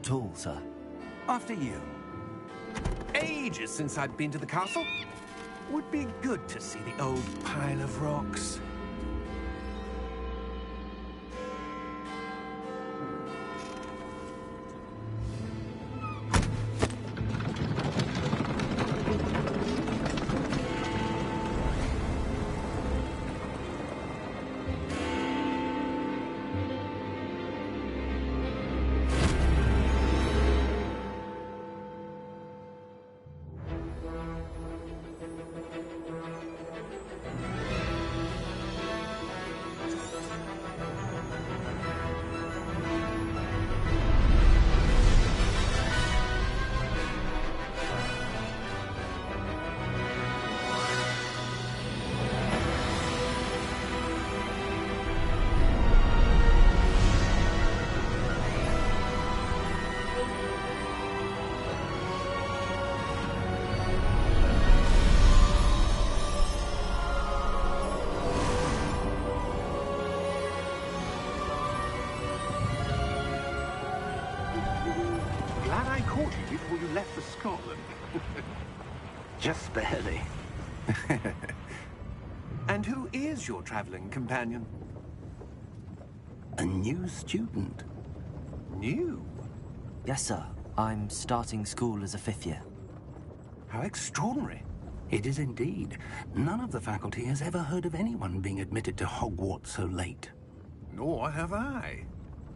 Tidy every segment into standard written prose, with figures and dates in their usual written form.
at all, sir. After you. Ages since I'd been to the castle. Would be good to see the old pile of rocks. Before you left for Scotland. Just barely. And who is your traveling companion? A new student. New? Yes, sir. I'm starting school as a 5th year. How extraordinary. It is indeed. None of the faculty has ever heard of anyone being admitted to Hogwarts so late. Nor have I.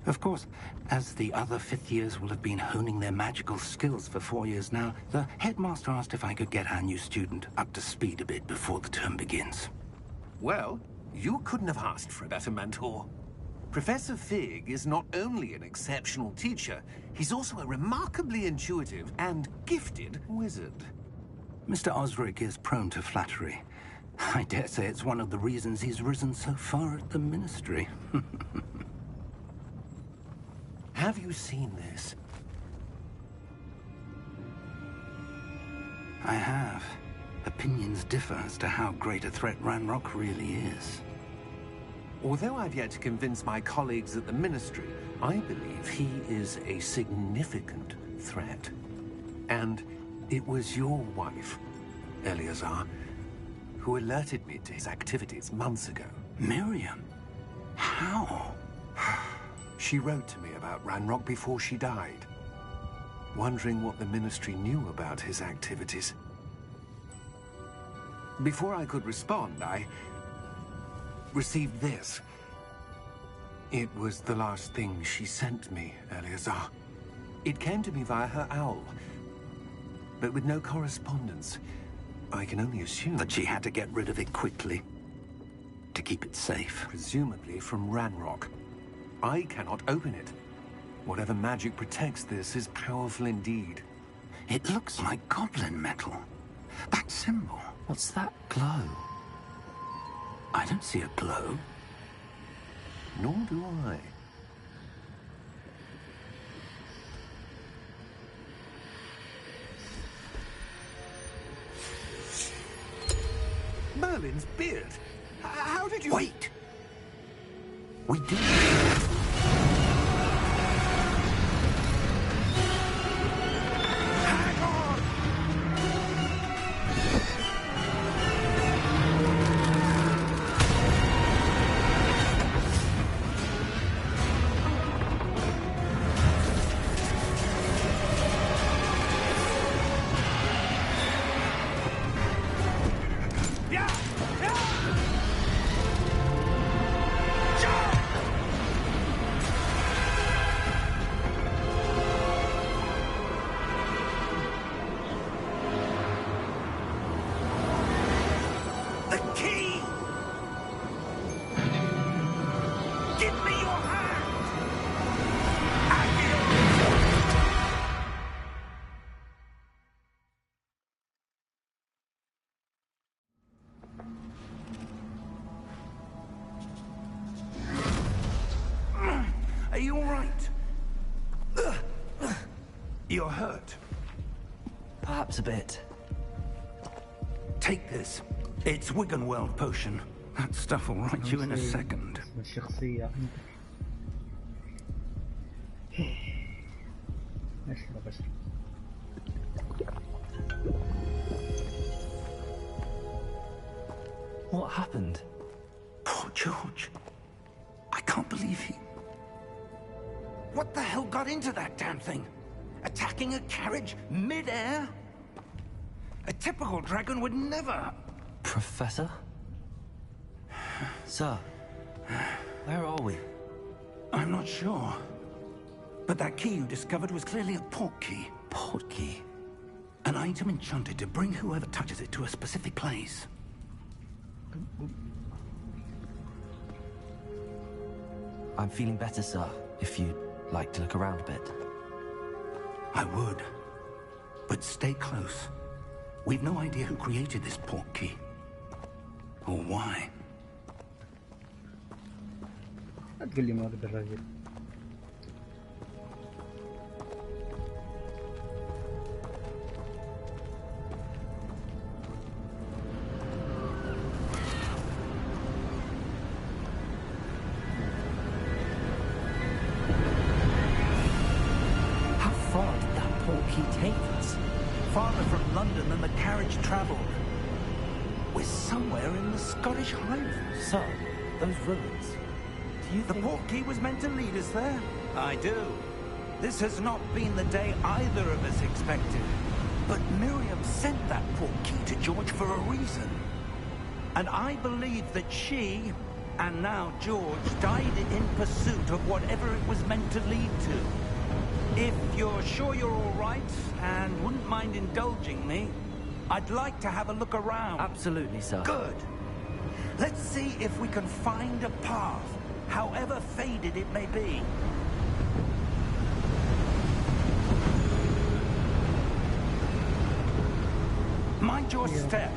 Of course, as the other 5th years will have been honing their magical skills for 4 years now, the headmaster asked if I could get our new student up to speed a bit before the term begins. Well, you couldn't have asked for a better mentor. Professor Fig is not only an exceptional teacher, he's also a remarkably intuitive and gifted wizard. Mr. Osric is prone to flattery. I dare say it's one of the reasons he's risen so far at the Ministry. Have you seen this? I have. Opinions differ as to how great a threat Ranrock really is. Although I've yet to convince my colleagues at the Ministry, I believe he is a significant threat. And it was your wife, Eleazar, who alerted me to his activities months ago. Miriam? How? She wrote to me about Ranrock before she died, wondering what the Ministry knew about his activities. Before I could respond, I received this. It was the last thing she sent me, Eleazar. It came to me via her owl, but with no correspondence. I can only assume that she had to get rid of it quickly, to keep it safe. Presumably from Ranrock. I cannot open it. Whatever magic protects this is powerful indeed. It looks like goblin metal. That symbol. What's that glow? I don't see a glow. Nor do I. Merlin's beard. How did you... Wait! We did. Are you all right? You're hurt. Perhaps a bit. Take this. It's Wiggenweld potion. That stuff will right you in a second. بس. What happened? Poor George. I can't believe he... What the hell got into that damn thing? Attacking a carriage mid-air? A typical dragon would never... Professor? Sir, where are we? I'm not sure. But that key you discovered was clearly a port key. Port key? An item enchanted to bring whoever touches it to a specific place. I'm feeling better, sir, if you'd like to look around a bit. I would. But stay close. We've no idea who created this port key. Or why. لا تقول لي مولد الراجل. How far did that port key take us? Farther from London than the carriage travelled. We're somewhere in the Scottish Highlands. Sir, those ruins. Do you The think... port key was meant to lead us there? I do. This has not been the day either of us expected. But Miriam sent that port key to George for a reason. And I believe that she, and now George, died in pursuit of whatever it was meant to lead to. If you're sure you're all right, and wouldn't mind indulging me, I'd like to have a look around. Absolutely, sir. Good. Let's see if we can find a path, however faded it may be. Mind your step.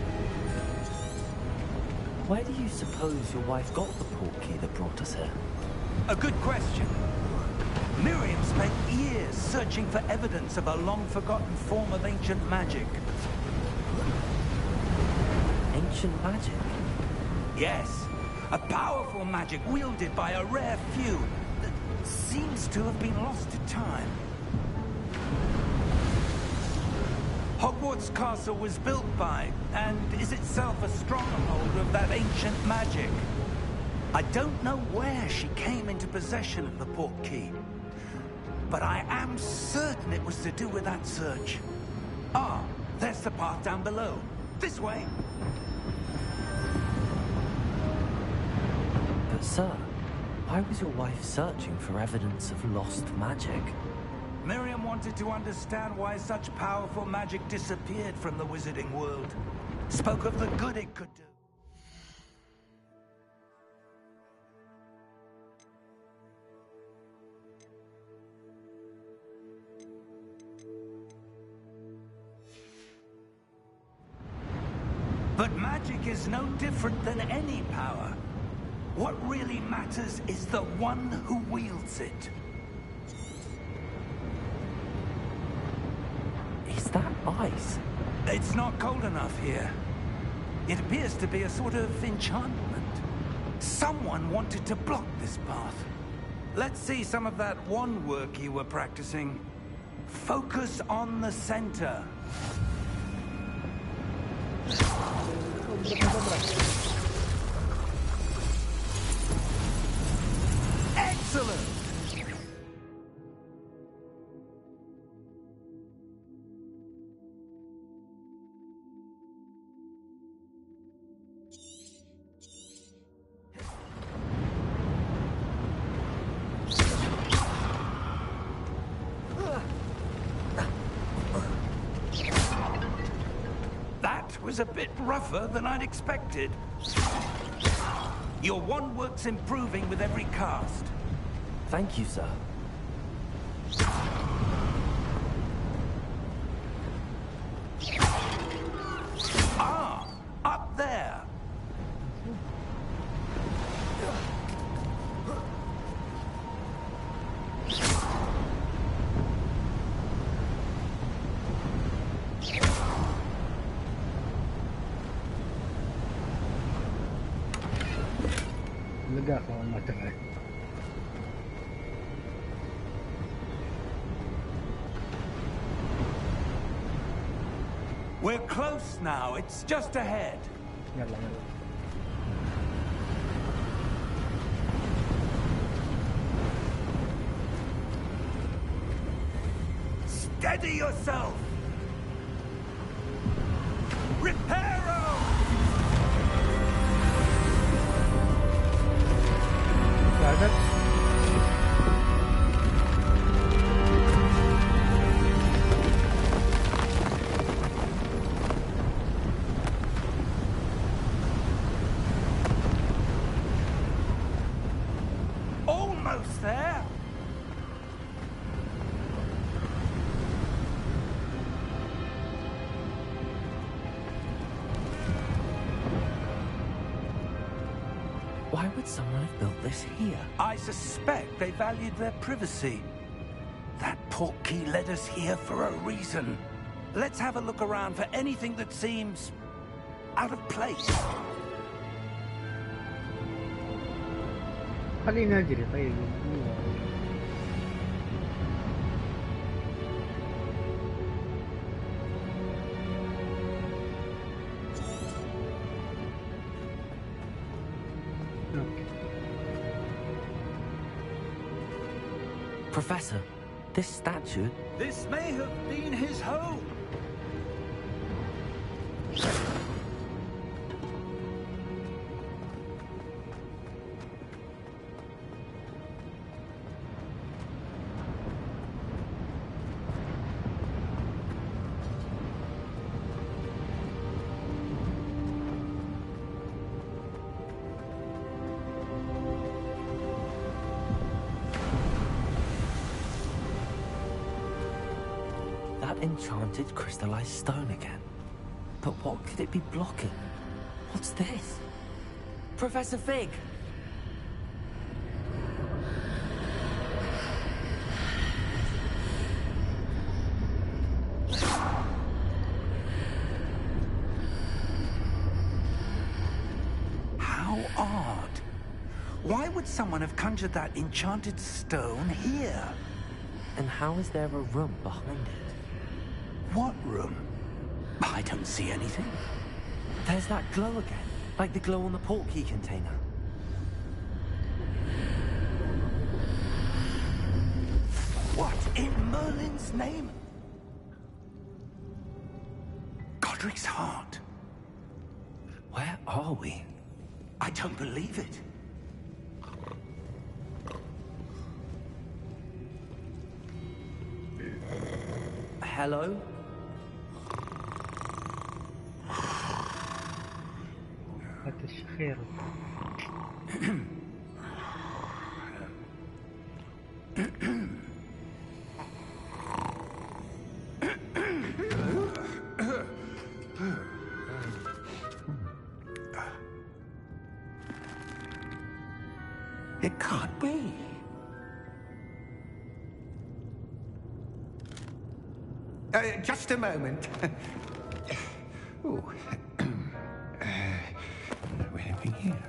Where do you suppose your wife got the port key that brought us here? A good question. Miriam spent years searching for evidence of a long-forgotten form of ancient magic. Ancient magic? Yes, a powerful magic wielded by a rare few that seems to have been lost to time. Hogwarts Castle was built by, and is itself a stronghold of that ancient magic. I don't know where she came into possession of the port key, but I am certain it was to do with that search. Ah, there's the path down below. This way. But sir, why was your wife searching for evidence of lost magic? Miriam wanted to understand why such powerful magic disappeared from the wizarding world. Spoke of the good it could do. But magic is no different than any power. What really matters is the one who wields it. Is that ice? It's not cold enough here. It appears to be a sort of enchantment. Someone wanted to block this path. Let's see some of that wand work you were practicing. Focus on the center. Excellent! That was a bit rougher than I'd expected. Your wand work's improving with every cast. Thank you, sir. Ah, up there. لقاك أول ما تفعل. We're close now. It's just ahead. يلا يلا. Steady yourself! Reparo! بعدك. Almost there! Why would someone have built this here? I suspect they valued their privacy. That portkey led us here for a reason. Let's have a look around for anything that seems out of place. خلينا نجري طيب. Professor, this statue... This may have been his home. That enchanted crystallized stone again. But what could it be blocking? What's this? Professor Fig! How odd. Why would someone have conjured that enchanted stone here? And how is there a room behind it? What room? I don't see anything. There's that glow again, like the glow on the portkey container. What in Merlin's name? Godric's heart. Where are we? I don't believe it. Hello? التشخير. It can't be. Just a moment. Oh. Where are we here?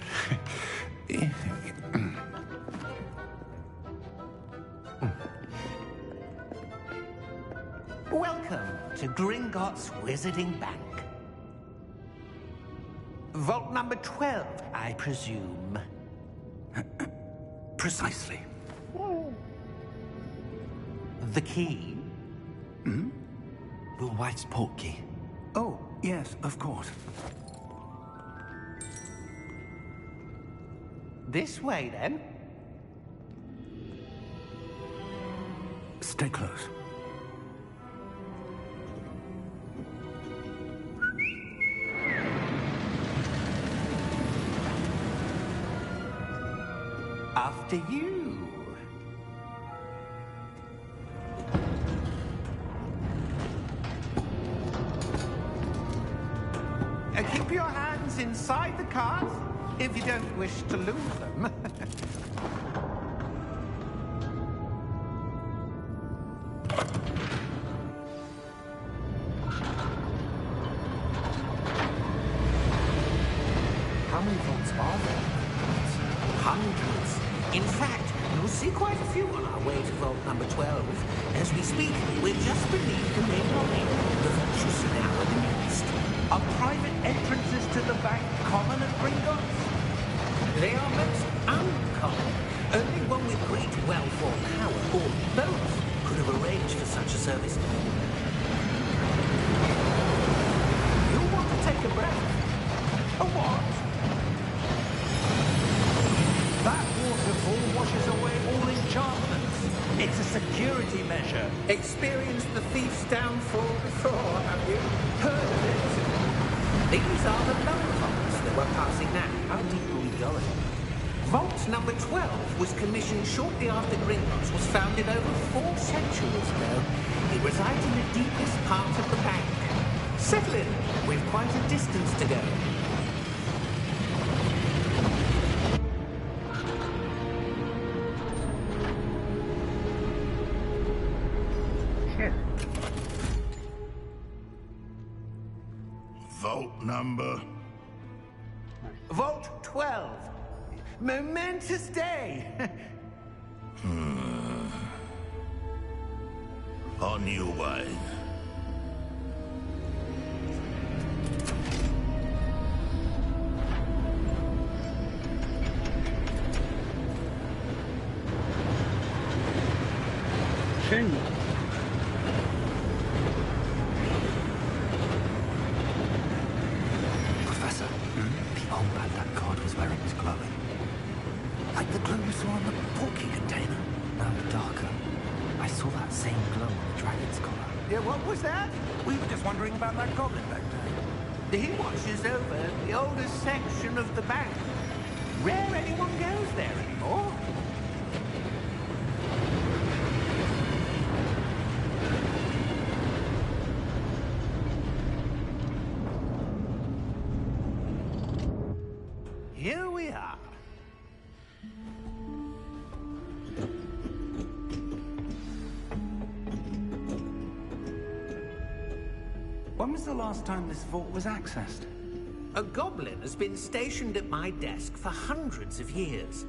Welcome to Gringotts Wizarding Bank. Vault number 12, I presume. Precisely. The key? Your wife's portkey. Oh, yes, of course. This way, then. Stay close. After you. Keep your hands inside the cart if you don't wish to lose them. How many vaults are there? Hundreds. In fact, you'll see quite a few on our way to vault number 12. As we speak, we're just beneath the main lobby. The vaults you see now are beneath service. You want to take a breath? A what? That waterfall washes away all enchantments. It's a security measure. Experienced the thief's downfall before, have you? Heard of it? These are the lower vaults that we're passing now. How deep are we going? Vault number 12 was commissioned shortly after Gringotts was founded over 4 centuries ago. It resides in the deepest part of the bank. Settle in. We've quite a distance to go. شيخ Vault number. Vault 12. Momentous day. On your way. شنو Professor, the old man that god was wearing was glowing. Like the glow we saw on the porky container. No, darker. I saw that same glow on the dragon's collar. Yeah, what was that? We were just wondering about that goblin back there. He watches over the oldest section of the bank. Rare anyone goes there anymore. Here we are. When was the last time this vault was accessed? A goblin has been stationed at my desk for hundreds of years.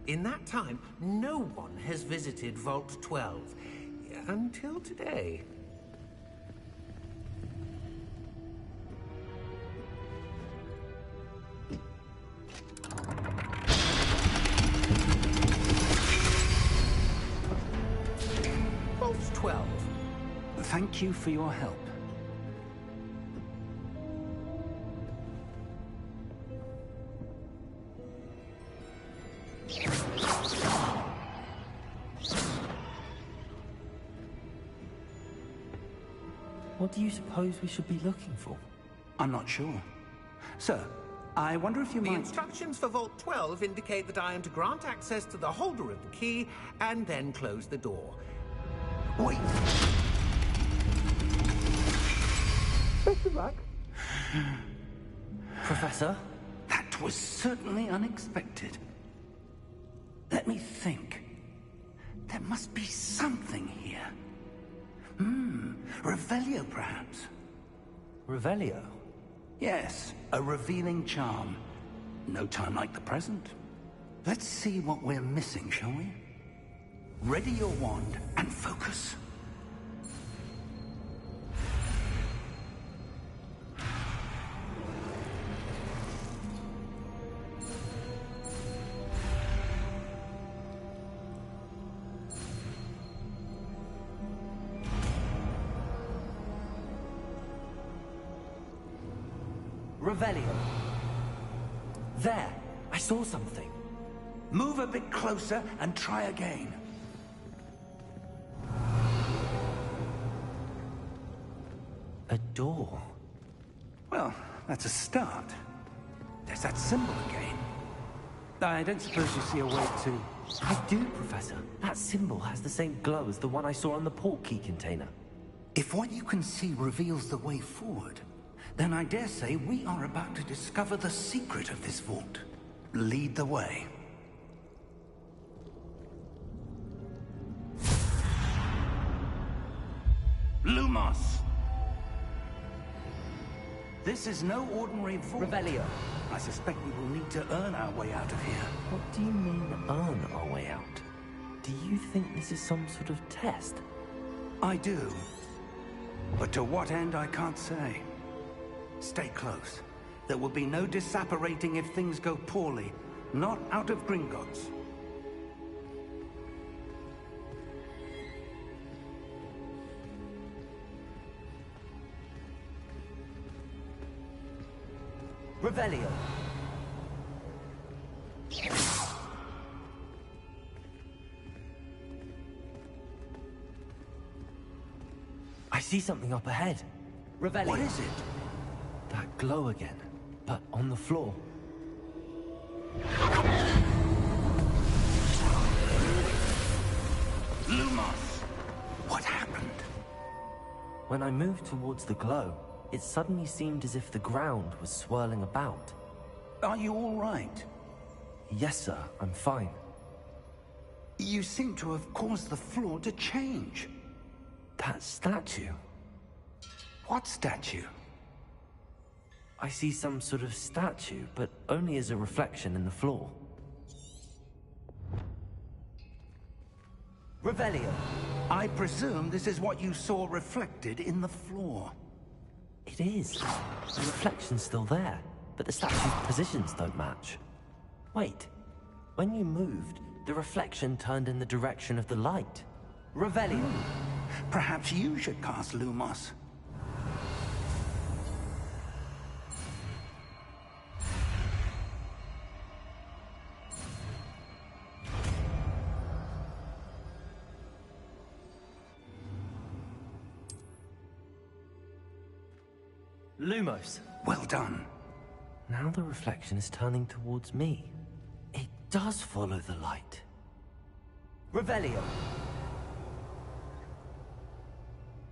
In that time, no one has visited Vault 12. Until today. Vault 12. Thank you for your help. What do you suppose we should be looking for? I'm not sure. Sir, I wonder if you The might... instructions for Vault 12 indicate that I am to grant access to the holder of the key and then close the door. Wait! Best of luck. Professor? That was certainly unexpected. Let me think. There must be something here. Revelio, perhaps. Revelio? Yes, a revealing charm. No time like the present. Let's see what we're missing, shall we? Ready your wand and focus. Revelio. There! I saw something. Move a bit closer and try again. A door. Well, that's a start. There's that symbol again. I don't suppose you see a way to... I do, Professor. That symbol has the same glow as the one I saw on the port key container. If what you can see reveals the way forward, then I dare say we are about to discover the secret of this vault. Lead the way. Lumos! This is no ordinary vault. Revelio. I suspect we will need to earn our way out of here. What do you mean, earn our way out? Do you think this is some sort of test? I do. But to what end, I can't say. Stay close. There will be no disapparating if things go poorly. Not out of Gringotts. Revelio. I see something up ahead. Revelio. What is it? That glow again, but on the floor. Lumos! What happened? When I moved towards the glow, it suddenly seemed as if the ground was swirling about. Are you all right? Yes, sir, I'm fine. You seem to have caused the floor to change. That statue. What statue? I see some sort of statue, but only as a reflection in the floor. Revelio. I presume this is what you saw reflected in the floor. It is. The reflection's still there, but the statue's positions don't match. Wait. When you moved, the reflection turned in the direction of the light. Revelio. Perhaps you should cast Lumos. Lumos. Well done. Now the reflection is turning towards me. It does follow the light. Revelio.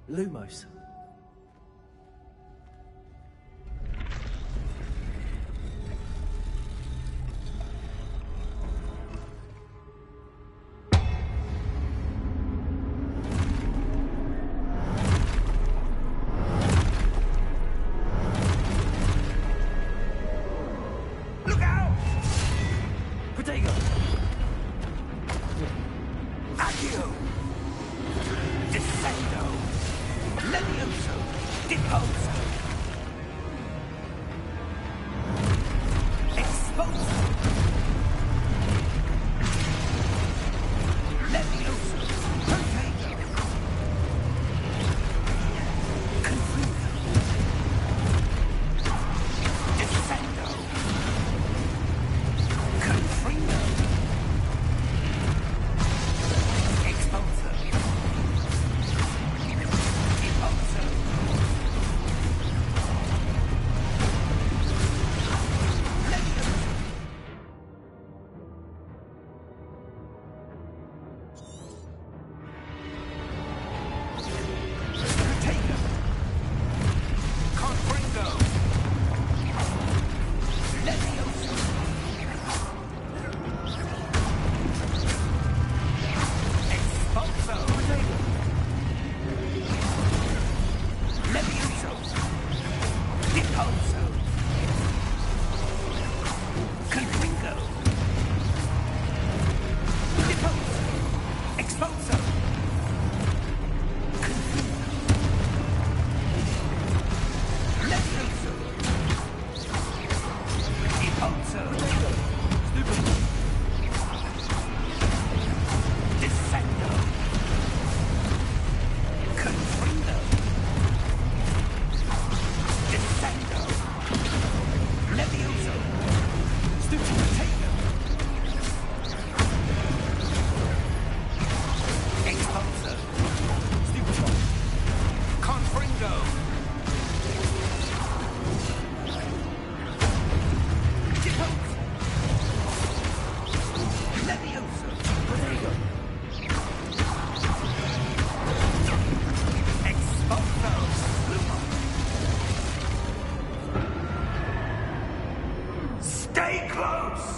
Lumos. Look out! Protego! Accio! Descendo! Levioso! Deposo! Exposo! Levioso! Protego! Confringo! Descendo! Confringo! Exposo! Deposo! Protego! Confringo! Levioso! Expulso! Levioso! Deposo! Confringo! Deposo! Expulso! Confringo! Levioso! Deposo! Descendo! Confringo! Descendo! Levioso! Protego! Expulso! Confringo! Deposo! Levioso! Protego! Expulso! Stay close!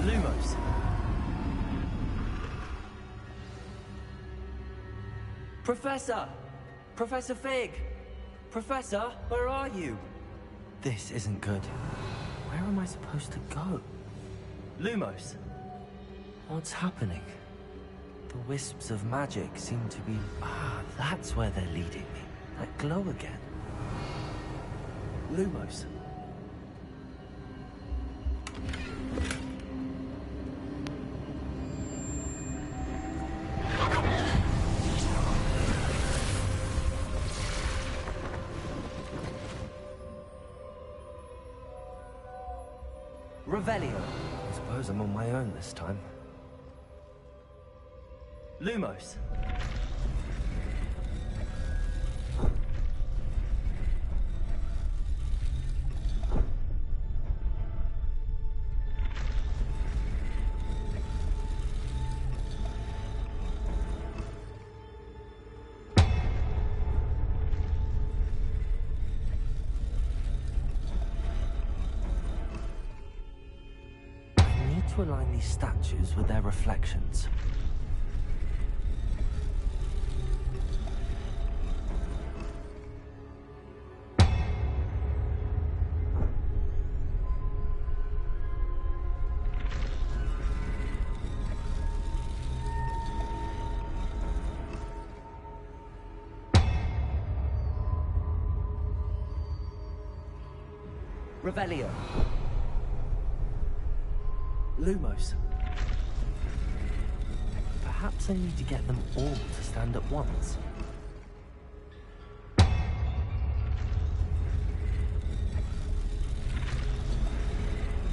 Lumos. Professor! Professor Fig! Professor, where are you? This isn't good. Where am I supposed to go? Lumos! What's happening? The wisps of magic seem to be... Ah, that's where they're leading me. That glow again. Lumos. Revelio. I suppose I'm on my own this time. Lumos. To align these statues with their reflections. Revelio. Lumos. Perhaps I need to get them all to stand at once.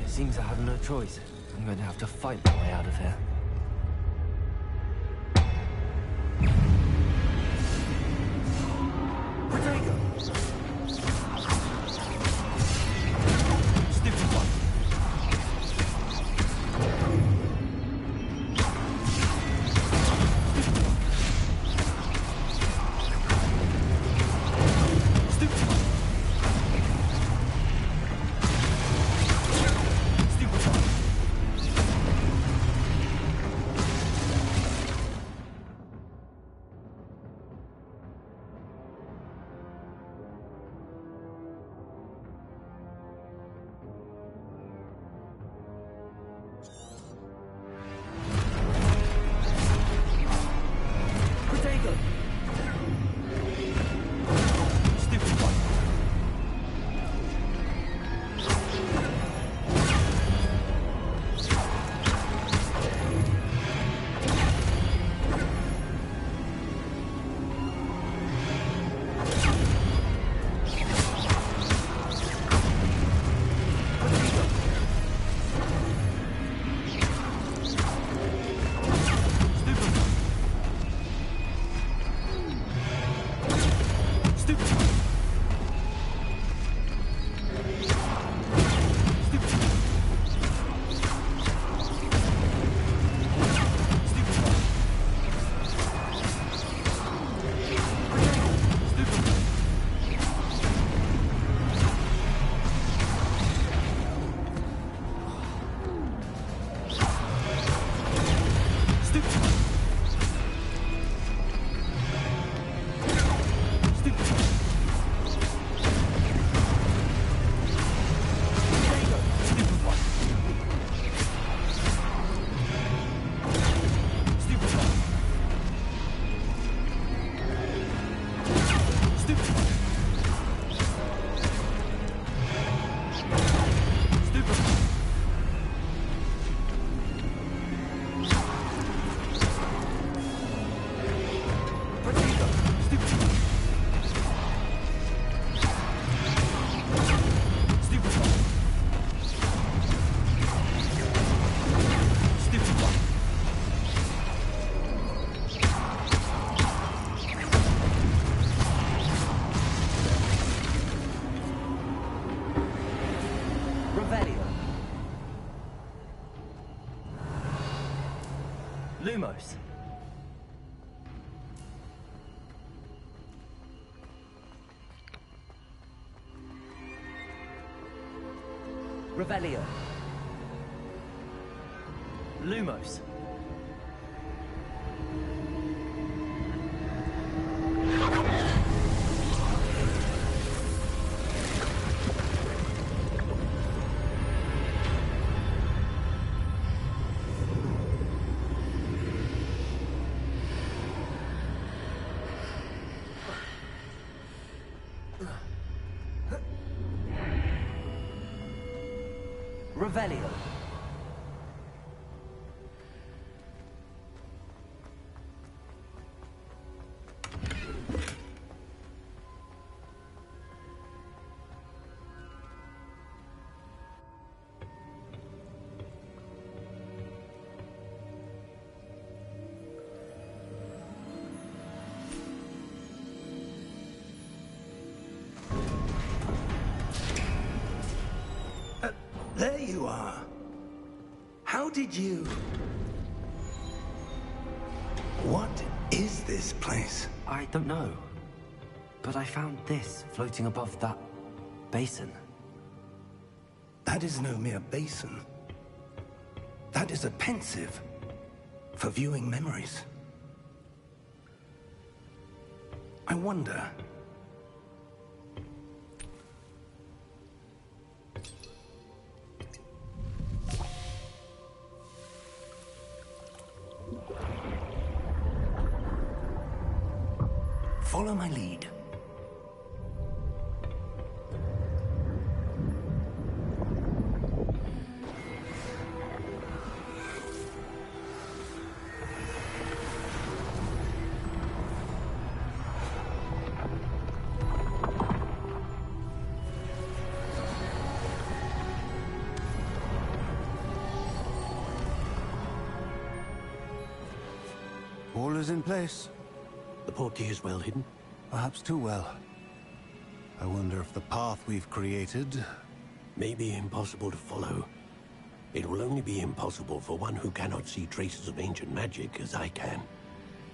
It seems I have no choice. I'm going to have to fight my way out of here. Lumos. Revelio. Lumos. Revelio. There you are. How did you... What is this place? I don't know. But I found this floating above that basin. That is no mere basin. That is a pensive for viewing memories. I wonder... Follow my lead. All is in place. The portkey is well hidden. Perhaps too well. I wonder if the path we've created... May be impossible to follow. It will only be impossible for one who cannot see traces of ancient magic as I can.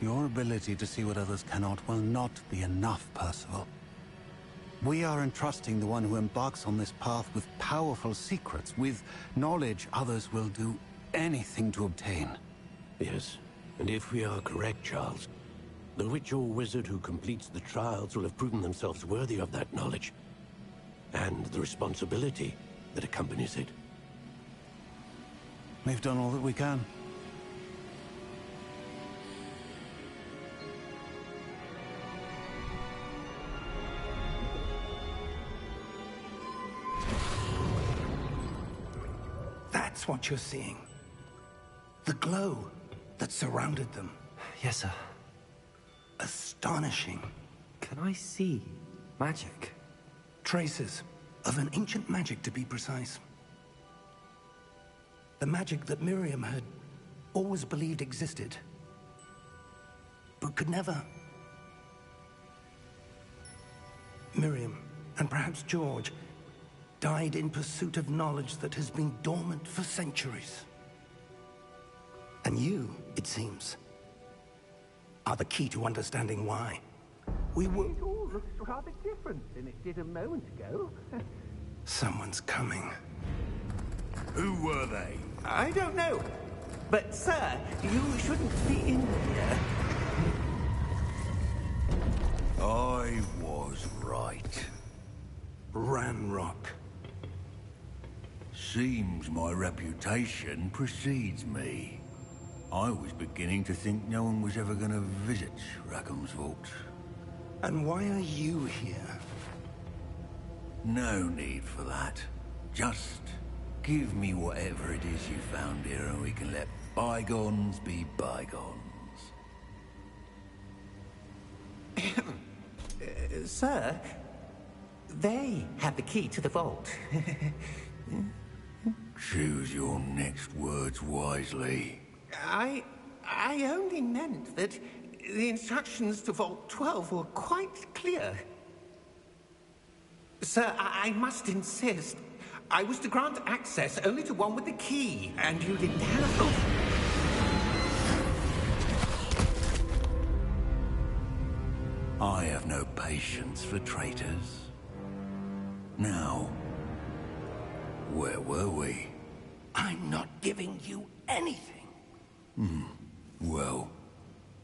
Your ability to see what others cannot will not be enough, Percival. We are entrusting the one who embarks on this path with powerful secrets, with knowledge others will do anything to obtain. Yes, and if we are correct, Charles, the witch or wizard who completes the trials will have proven themselves worthy of that knowledge, and the responsibility that accompanies it. We've done all that we can. That's what you're seeing. The glow that surrounded them. Yes, sir. Astonishing. Can I see magic? Traces of an ancient magic, to be precise. The magic that Miriam had always believed existed, but could never. Miriam, and perhaps George, died in pursuit of knowledge that has been dormant for centuries. And you, it seems, are the key to understanding why. We were... It all looks rather different than it did a moment ago. Someone's coming. Who were they? I don't know. But, sir, you shouldn't be in here. I was right. Ranrock. Seems my reputation precedes me. I was beginning to think no one was ever going to visit Rackham's vault. And why are you here? No need for that. Just give me whatever it is you found here and we can let bygones be bygones. Sir, they have the key to the vault. Choose your next words wisely. I only meant that the instructions to Vault 12 were quite clear. Sir, I must insist. I was to grant access only to one with the key, and you didn't have... I have no patience for traitors. Now, where were we? I'm not giving you anything. Well,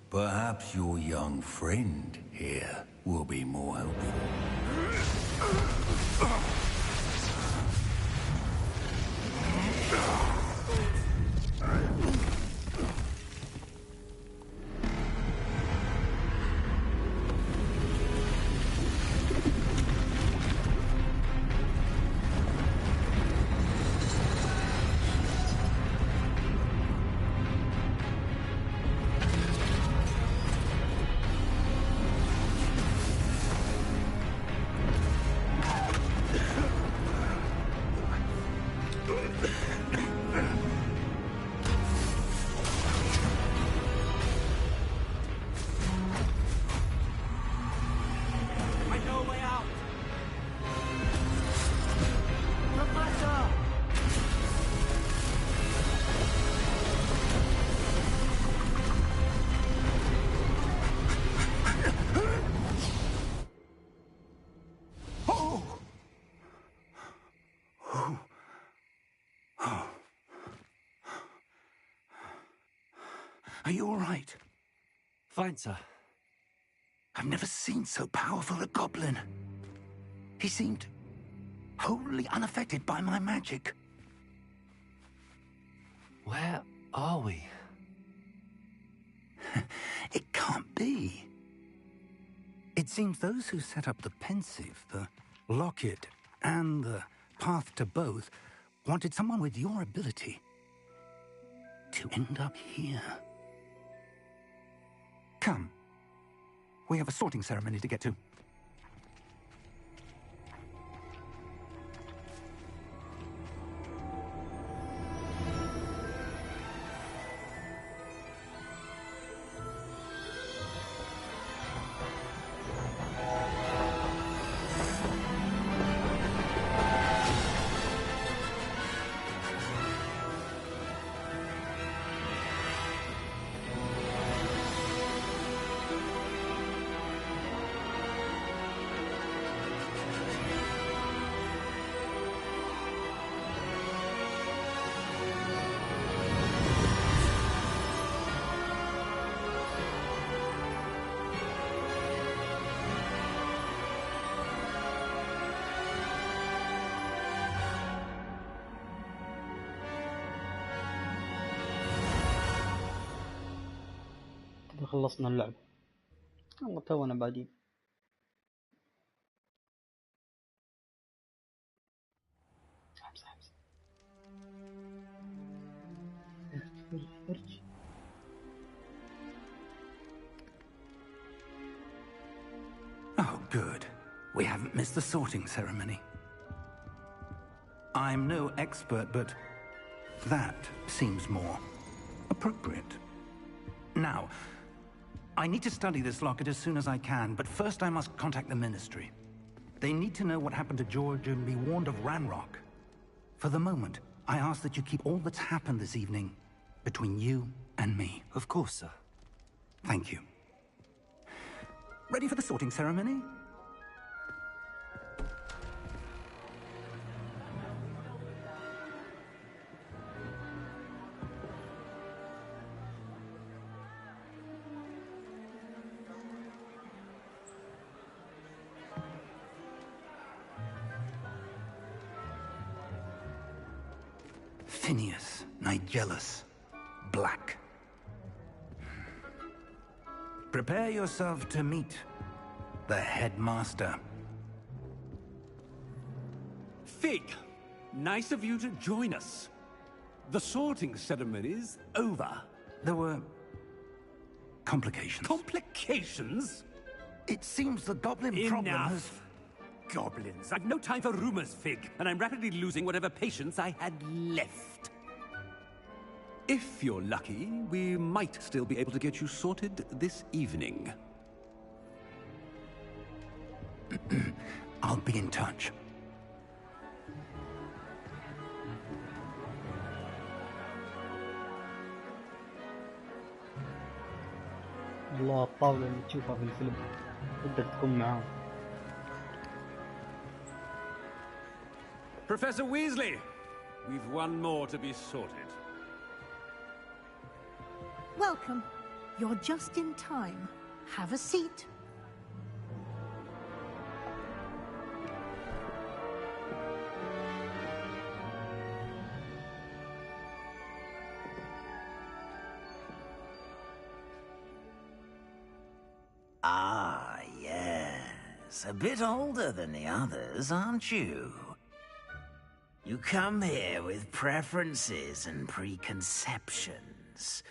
perhaps your young friend here will be more helpful. Are you all right? Fine, sir. I've never seen so powerful a goblin. He seemed wholly unaffected by my magic. Where are we? It can't be. It seems those who set up the pensive, the locket, and the path to both wanted someone with your ability to end up here. Come. We have a sorting ceremony to get to. خلصنا اللعبة. والله تونا بعدين. Oh, good. We haven't missed the sorting ceremony. I'm no expert, but that seems more appropriate. Now, I need to study this locket as soon as I can, but first I must contact the Ministry. They need to know what happened to George and be warned of Ranrock. For the moment, I ask that you keep all that's happened this evening between you and me. Of course, sir. Thank you. Ready for the sorting ceremony? Phineas, Nigellus, Black. Prepare yourself to meet the headmaster. Fig, nice of you to join us. The sorting ceremony's over. There were complications. Complications? It seems the goblin problem has... Enough! Goblins. I've no time for rumors, Fig, and I'm rapidly losing whatever patience I had left. If you're lucky, we might still be able to get you sorted this evening. I'll be in touch. والله الطاولة اللي تشوفها في الفيلم بدك تكون معاهم. Professor Weasley, we've one more to be sorted. Welcome. You're just in time. Have a seat. Ah, yes. A bit older than the others, aren't you? You come here with preferences and preconceptions.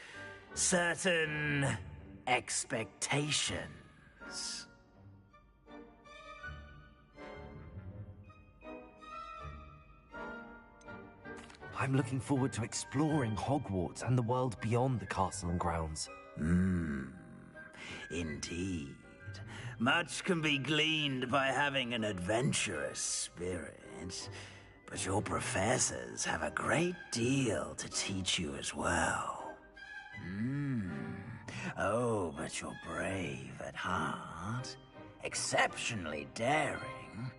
Certain expectations. I'm looking forward to exploring Hogwarts and the world beyond the castle and grounds. Indeed. Much can be gleaned by having an adventurous spirit, but your professors have a great deal to teach you as well. Oh, but you're brave at heart, exceptionally daring,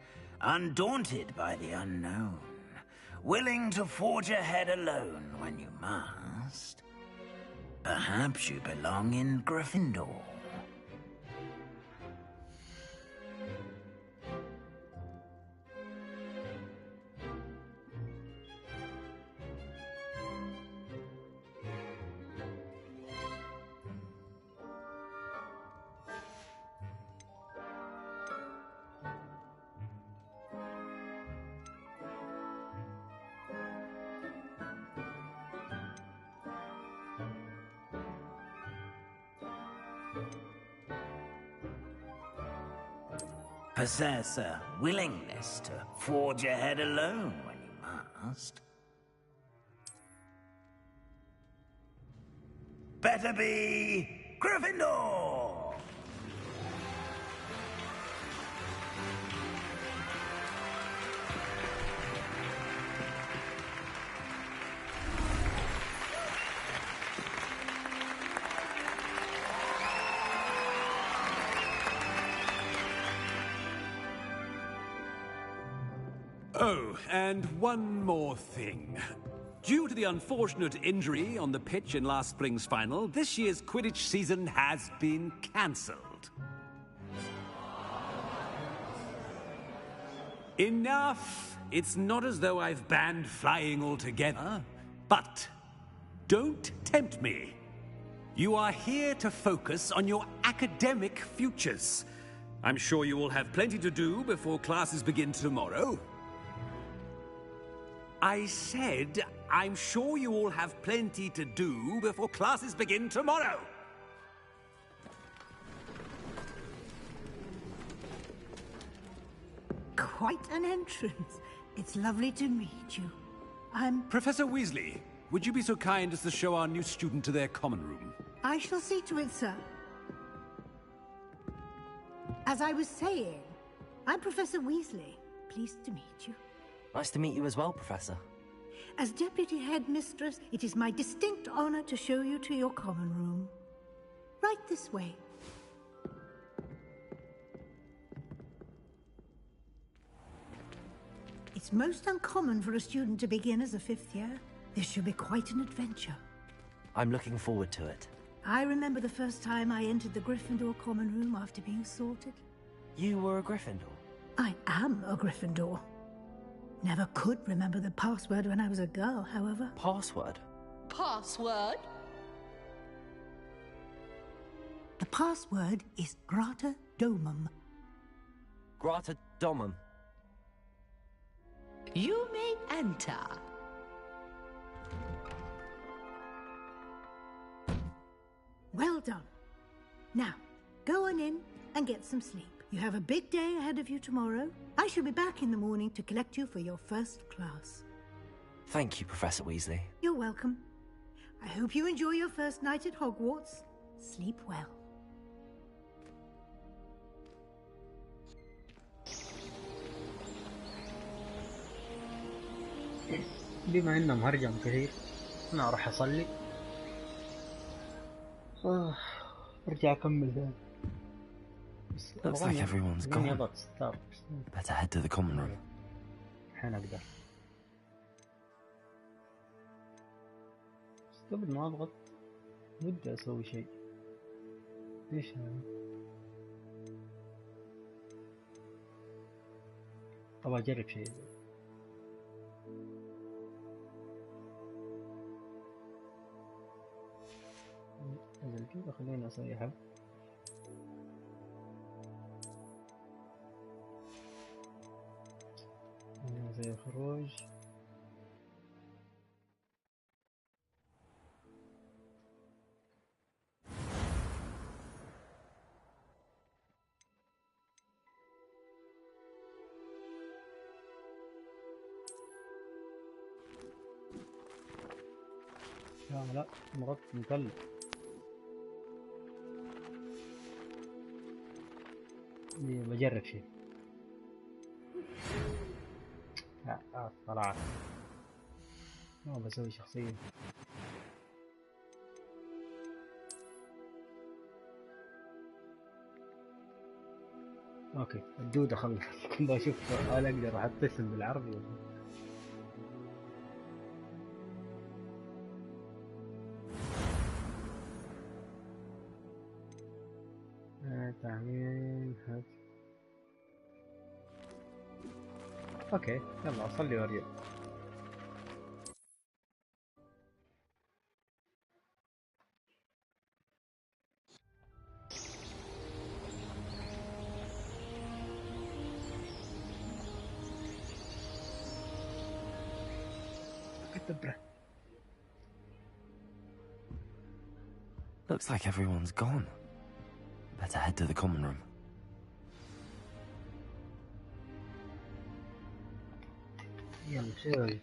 undaunted by the unknown, willing to forge ahead alone when you must. Perhaps you belong in Gryffindor. Possess a willingness to forge ahead alone when you must. Better be Gryffindor! Oh, and one more thing. Due to the unfortunate injury on the pitch in last spring's final, this year's Quidditch season has been cancelled. Enough! It's not as though I've banned flying altogether. But don't tempt me. You are here to focus on your academic futures. I'm sure you will have plenty to do before classes begin tomorrow. I said, I'm sure you all have plenty to do before classes begin tomorrow. Quite an entrance. It's lovely to meet you. I'm... Professor Weasley, would you be so kind as to show our new student to their common room? I shall see to it, sir. As I was saying, I'm Professor Weasley. Pleased to meet you. Nice to meet you as well, Professor. As Deputy Headmistress, it is my distinct honor to show you to your common room. Right this way. It's most uncommon for a student to begin as a fifth year. This should be quite an adventure. I'm looking forward to it. I remember the first time I entered the Gryffindor common room after being sorted. You were a Gryffindor? I am a Gryffindor. Never could remember the password when I was a girl, however. Password? Password? The password is Grata Domum. Grata Domum. You may enter. Well done. Now, go on in and get some sleep. You have a big day ahead of you tomorrow. I shall be back in the morning to collect you for your first class. Thank you, Professor Weasley. You're welcome. I hope you enjoy your first night at Hogwarts. Sleep well. بما انه مهرجم كثير انا راح اصلي ارجع اكمل ذا. Looks like everyone's gone. Better head to the common room. الحين اقدر بس قبل ما اضغط ودي اسوي شيء. ايش هذا؟ ابغى اجرب شيء. نزل كذا خليني اسويها. زي الخروج. لا مرات مكلف. بجرب شيء. طلعت ما بسوي شخصية. اوكي الدودة خلص. كنت اشوف هل اقدر احط اسم بالعربي ولا تعميم هات. اوكي يلا صلي وريا. كتبره. Looks like everyone's gone. Better head to the common room. يلا شوي.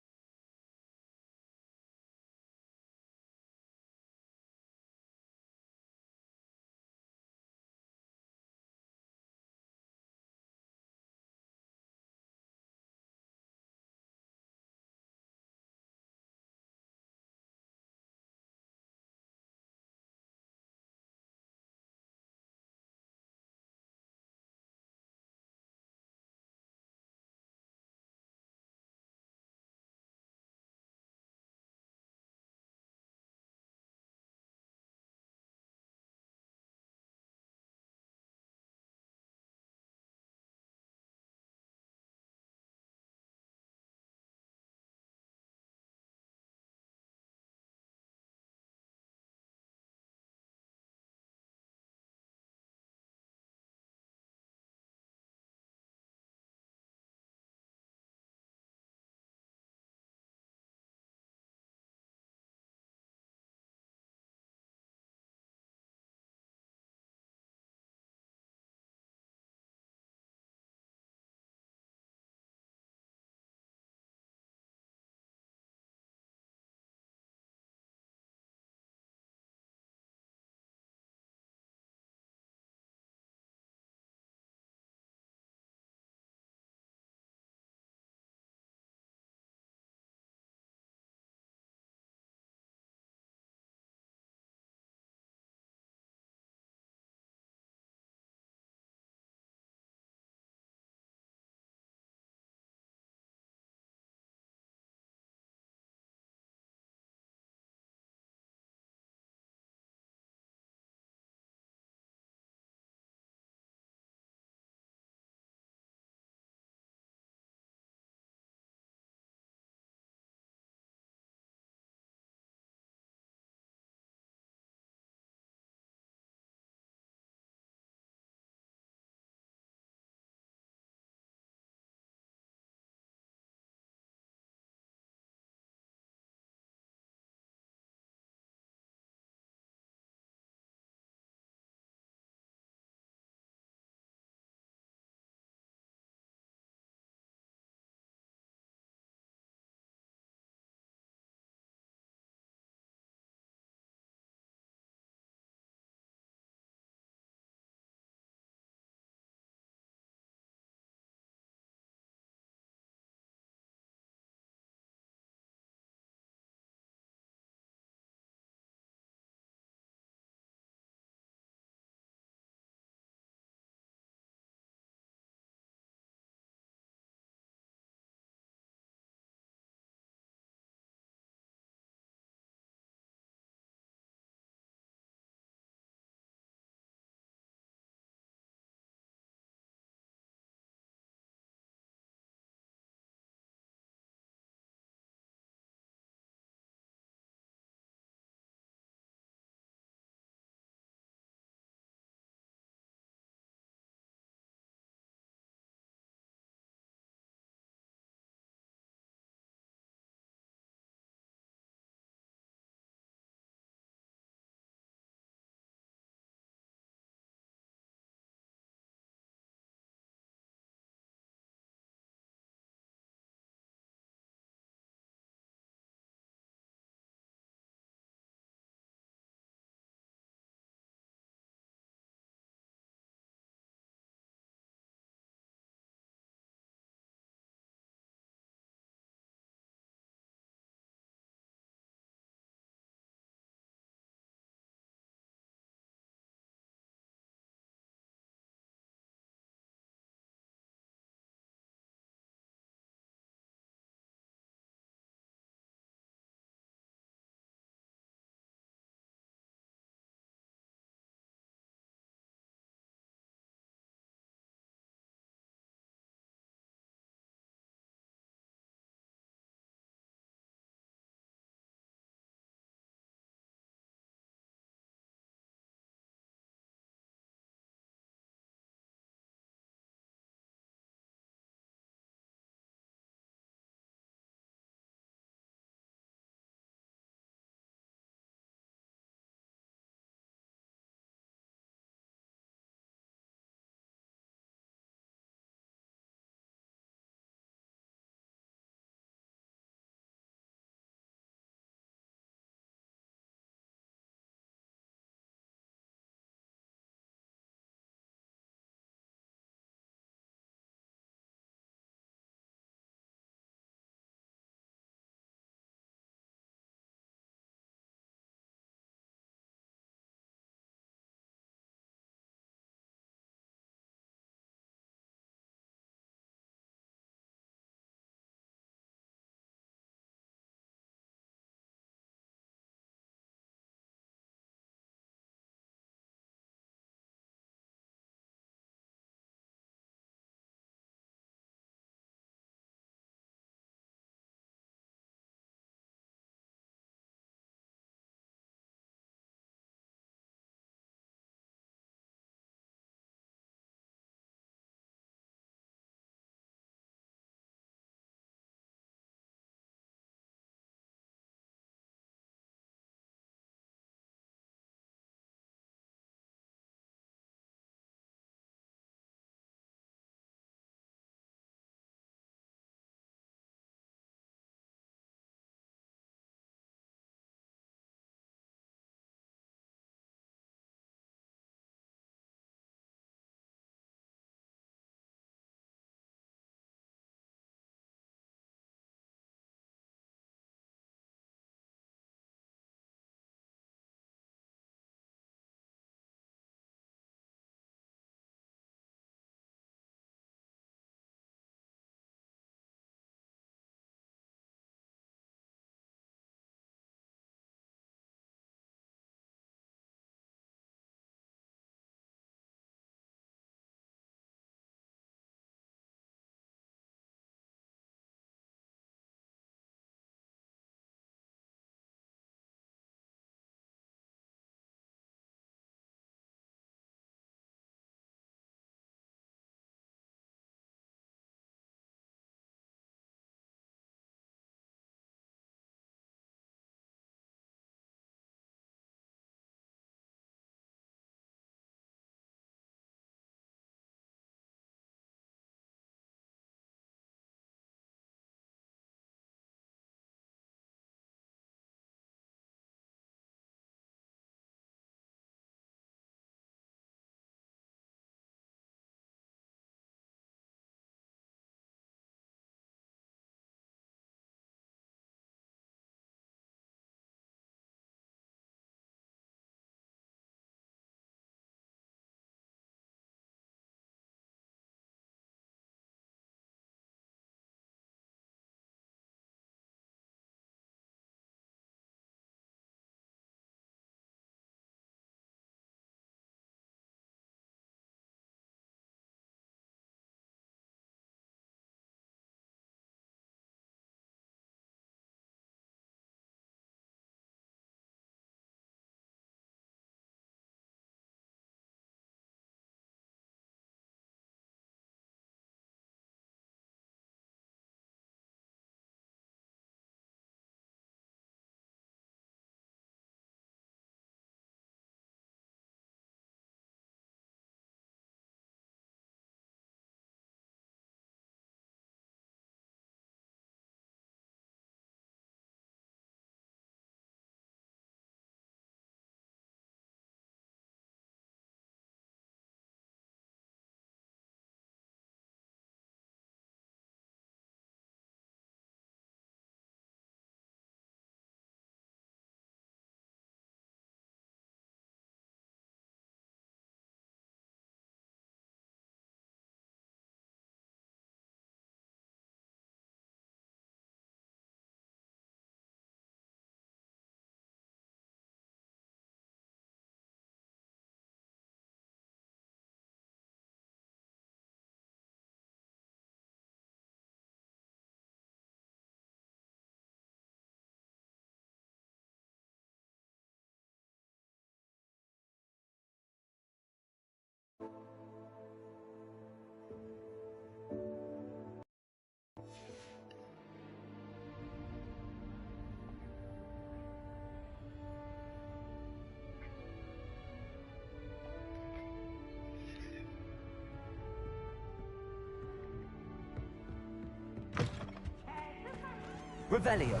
Revelio.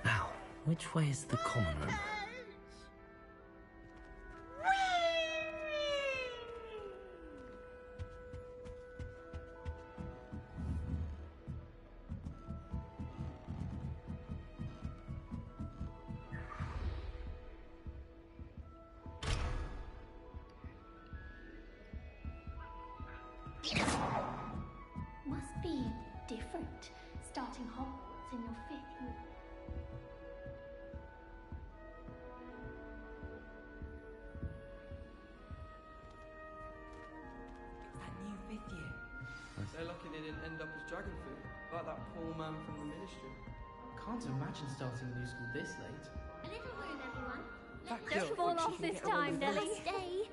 Now, which way is the common room? Must be different, starting Hogwarts in your 5th year. It's that new 5th year. They're lucky they didn't end up as dragon food, like that poor man from the ministry. Can't imagine starting a new school this late. A little room, everyone. Don't fall off this time, Nelly. Stay.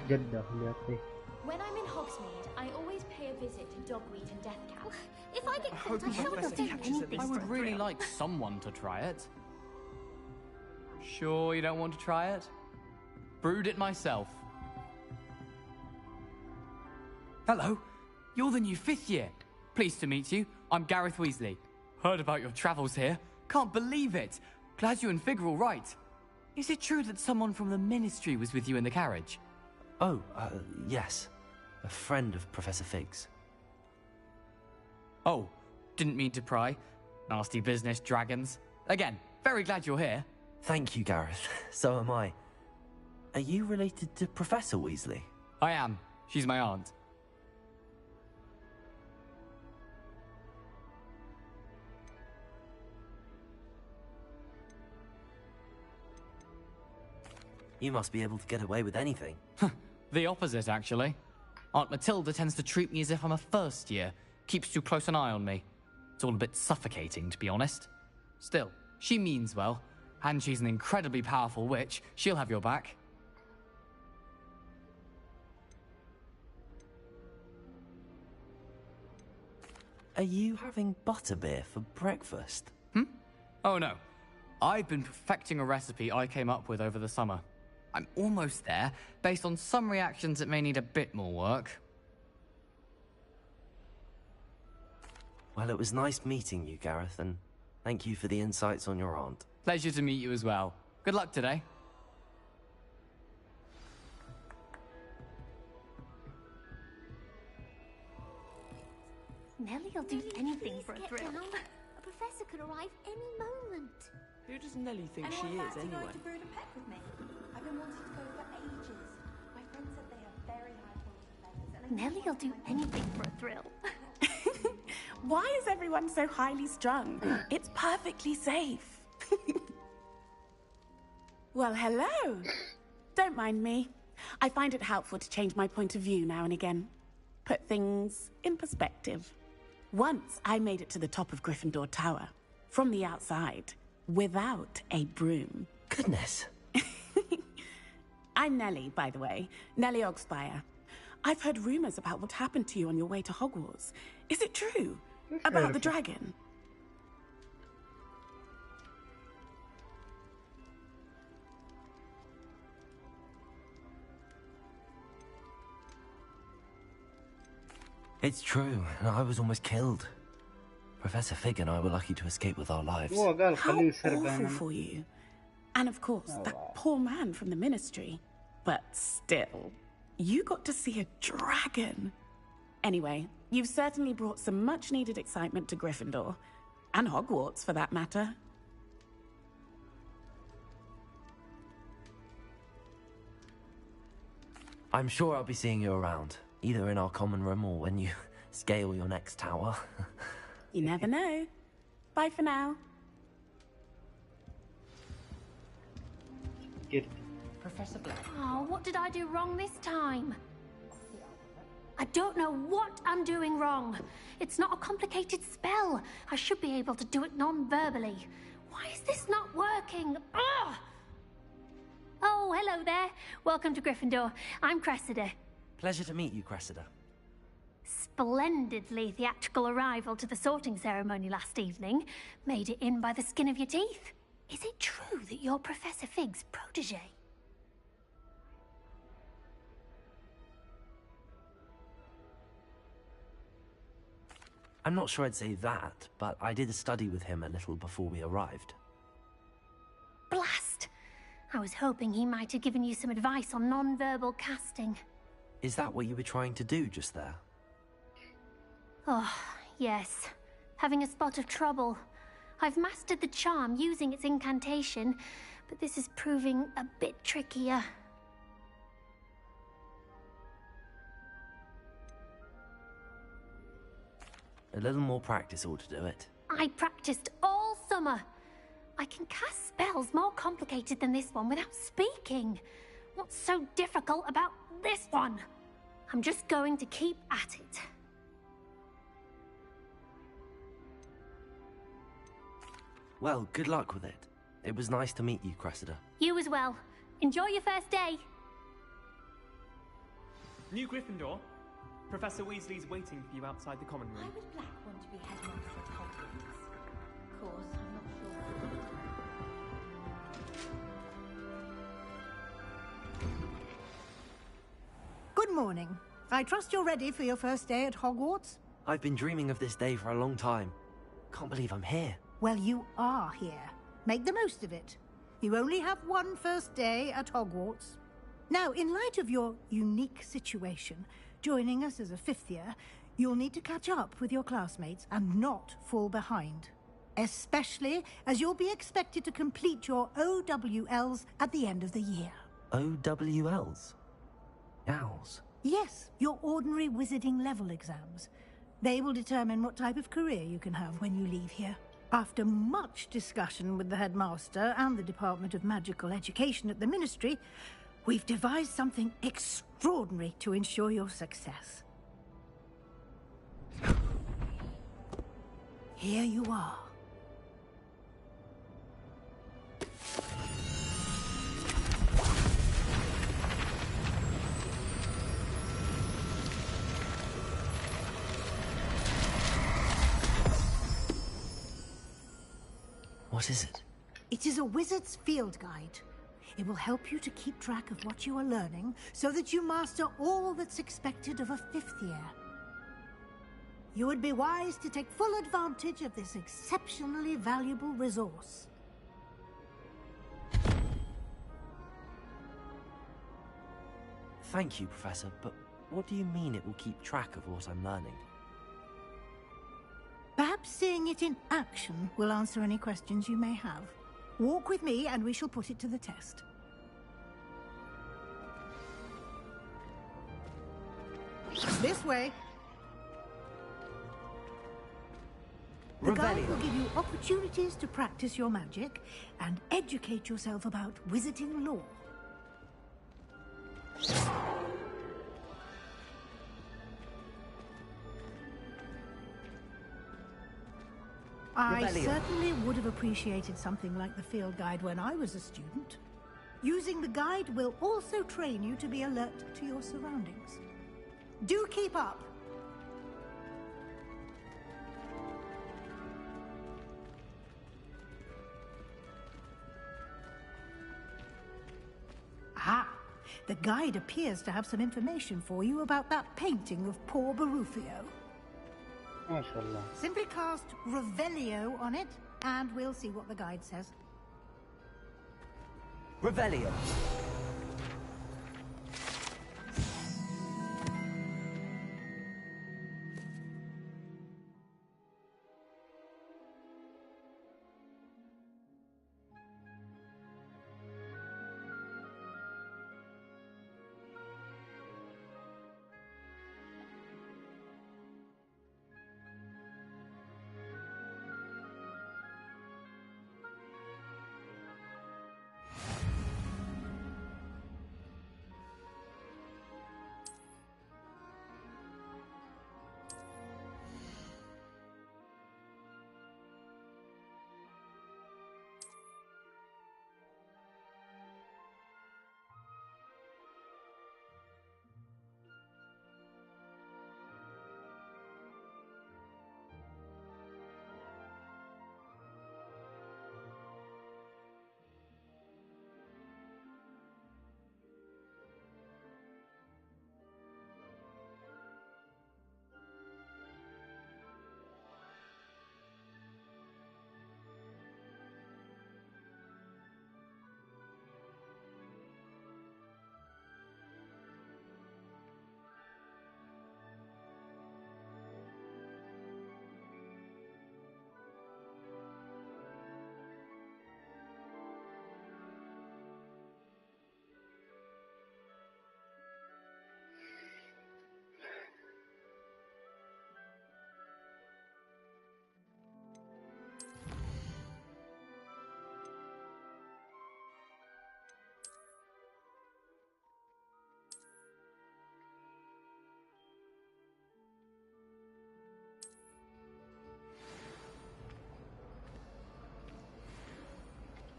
جدة خلياتي. When I'm in Hogsmeade, I always pay a visit to Dogweed and Deathcap. If I get caught, I shan't do anything. I would really like someone to try it. Sure you don't want to try it? Brewed it myself. Hello, you're the new 5th year. Pleased to meet you. I'm Gareth Weasley. Heard about your travels here. Can't believe it. Glad you and Fig are all right. Is it true that someone from the Ministry was with you in the carriage? Oh, yes. A friend of Professor Fig's. Oh, didn't mean to pry. Nasty business, dragons. Again, very glad you're here. Thank you, Gareth. So am I. Are you related to Professor Weasley? I am. She's my aunt. You must be able to get away with anything. The opposite, actually. Aunt Matilda tends to treat me as if I'm a first year. Keeps too close an eye on me. It's all a bit suffocating, to be honest. Still, she means well. And she's an incredibly powerful witch. She'll have your back. Are you having butterbeer for breakfast? Oh no. I've been perfecting a recipe I came up with over the summer. I'm almost there, based on some reactions that may need a bit more work. Well, it was nice meeting you, Gareth, and thank you for the insights on your aunt. Pleasure to meet you as well. Good luck today. Nellie'll do anything for a thrill. A professor could arrive any moment. Who does Nellie think she is, anyway? To Brood and Peck with me? I've been wanting to go for ages. My friend said they are very high quality feathers. Nellie'll do anything for a thrill. Why is everyone so highly strung? It's perfectly safe. Well, hello. Don't mind me. I find it helpful to change my point of view now and again. Put things in perspective. Once I made it to the top of Gryffindor Tower, from the outside, without a broom. Goodness. I'm Nellie, by the way. Nellie Ogspire. I've heard rumors about what happened to you on your way to Hogwarts. Is it true? About the dragon? It's true, and I was almost killed. Professor Fig and I were lucky to escape with our lives. How awful for you. And of course, that poor man from the Ministry. But still, you got to see a dragon. Anyway, you've certainly brought some much-needed excitement to Gryffindor. And Hogwarts, for that matter. I'm sure I'll be seeing you around, either in our common room or when you scale your next tower. You never know. Bye for now. Professor Black. Oh, what did I do wrong this time? I don't know what I'm doing wrong. It's not a complicated spell. I should be able to do it non-verbally. Why is this not working? Ugh! Oh, hello there. Welcome to Gryffindor. I'm Cressida. Pleasure to meet you, Cressida. Splendidly theatrical arrival to the sorting ceremony last evening. Made it in by the skin of your teeth. Is it true that you're Professor Fig's protege? I'm not sure I'd say that, but I did study with him a little before we arrived. Blast! I was hoping he might have given you some advice on non-verbal casting. Is that what you were trying to do just there? Oh, yes. Having a spot of trouble. I've mastered the charm using its incantation, but this is proving a bit trickier. A little more practice ought to do it. I practiced all summer. I can cast spells more complicated than this one without speaking. What's so difficult about this one? I'm just going to keep at it. Well, good luck with it. It was nice to meet you, Cressida. You as well. Enjoy your first day. New Gryffindor. Professor Weasley's waiting for you outside the common room. Why would Black want to be headmaster at Hogwarts? Of course, I'm not sure. Good morning. I trust you're ready for your first day at Hogwarts? I've been dreaming of this day for a long time. Can't believe I'm here. Well, you are here. Make the most of it. You only have one first day at Hogwarts. Now, in light of your unique situation, joining us as a fifth year, you'll need to catch up with your classmates and not fall behind. Especially as you'll be expected to complete your OWLs at the end of the year. OWLs? Owls? Yes, your ordinary wizarding level exams. They will determine what type of career you can have when you leave here. After much discussion with the headmaster and the Department of Magical Education at the Ministry, we've devised something extraordinary to ensure your success. Here you are. What is it? It is a wizard's field guide. It will help you to keep track of what you are learning so that you master all that's expected of a fifth year. You would be wise to take full advantage of this exceptionally valuable resource. Thank you, Professor, but what do you mean it will keep track of what I'm learning? Perhaps seeing it in action will answer any questions you may have. Walk with me and we shall put it to the test. This way. The guide will give you opportunities to practice your magic and educate yourself about wizarding lore. I certainly would have appreciated something like the field guide when I was a student. Using the guide will also train you to be alert to your surroundings. Do keep up! Ah, the guide appears to have some information for you about that painting of poor Barufio. MashaAllah. Simply cast Revelio on it, and we'll see what the guide says. Revelio.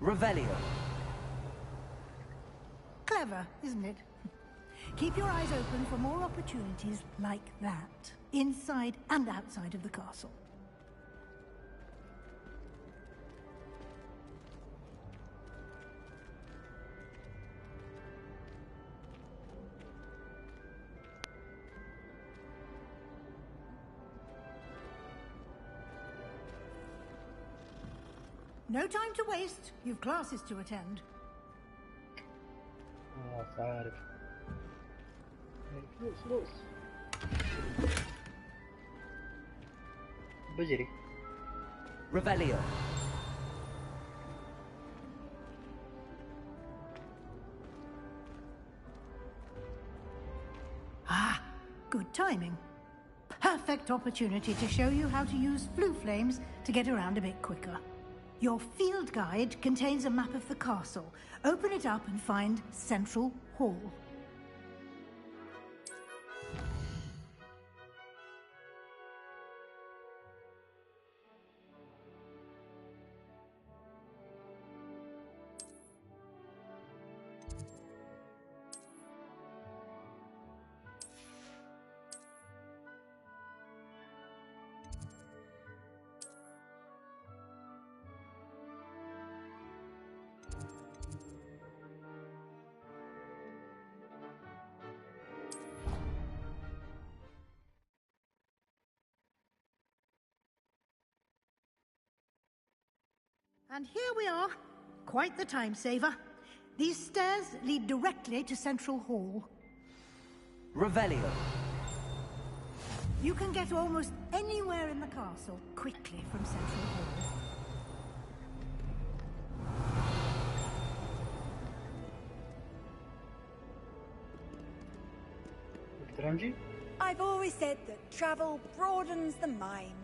Revelio. Clever, isn't it? Keep your eyes open for more opportunities like that, inside and outside of the castle. No time to waste. You've classes to attend. عارف. فلوس بجري. Revelio. Ah, good timing. Perfect opportunity to show you how to use flue flames to get around a bit quicker. Your field guide contains a map of the castle. Open it up and find Central Hall. And here we are. Quite the time saver. These stairs lead directly to Central Hall. Revelio. You can get almost anywhere in the castle quickly from Central Hall. I've always said that travel broadens the mind.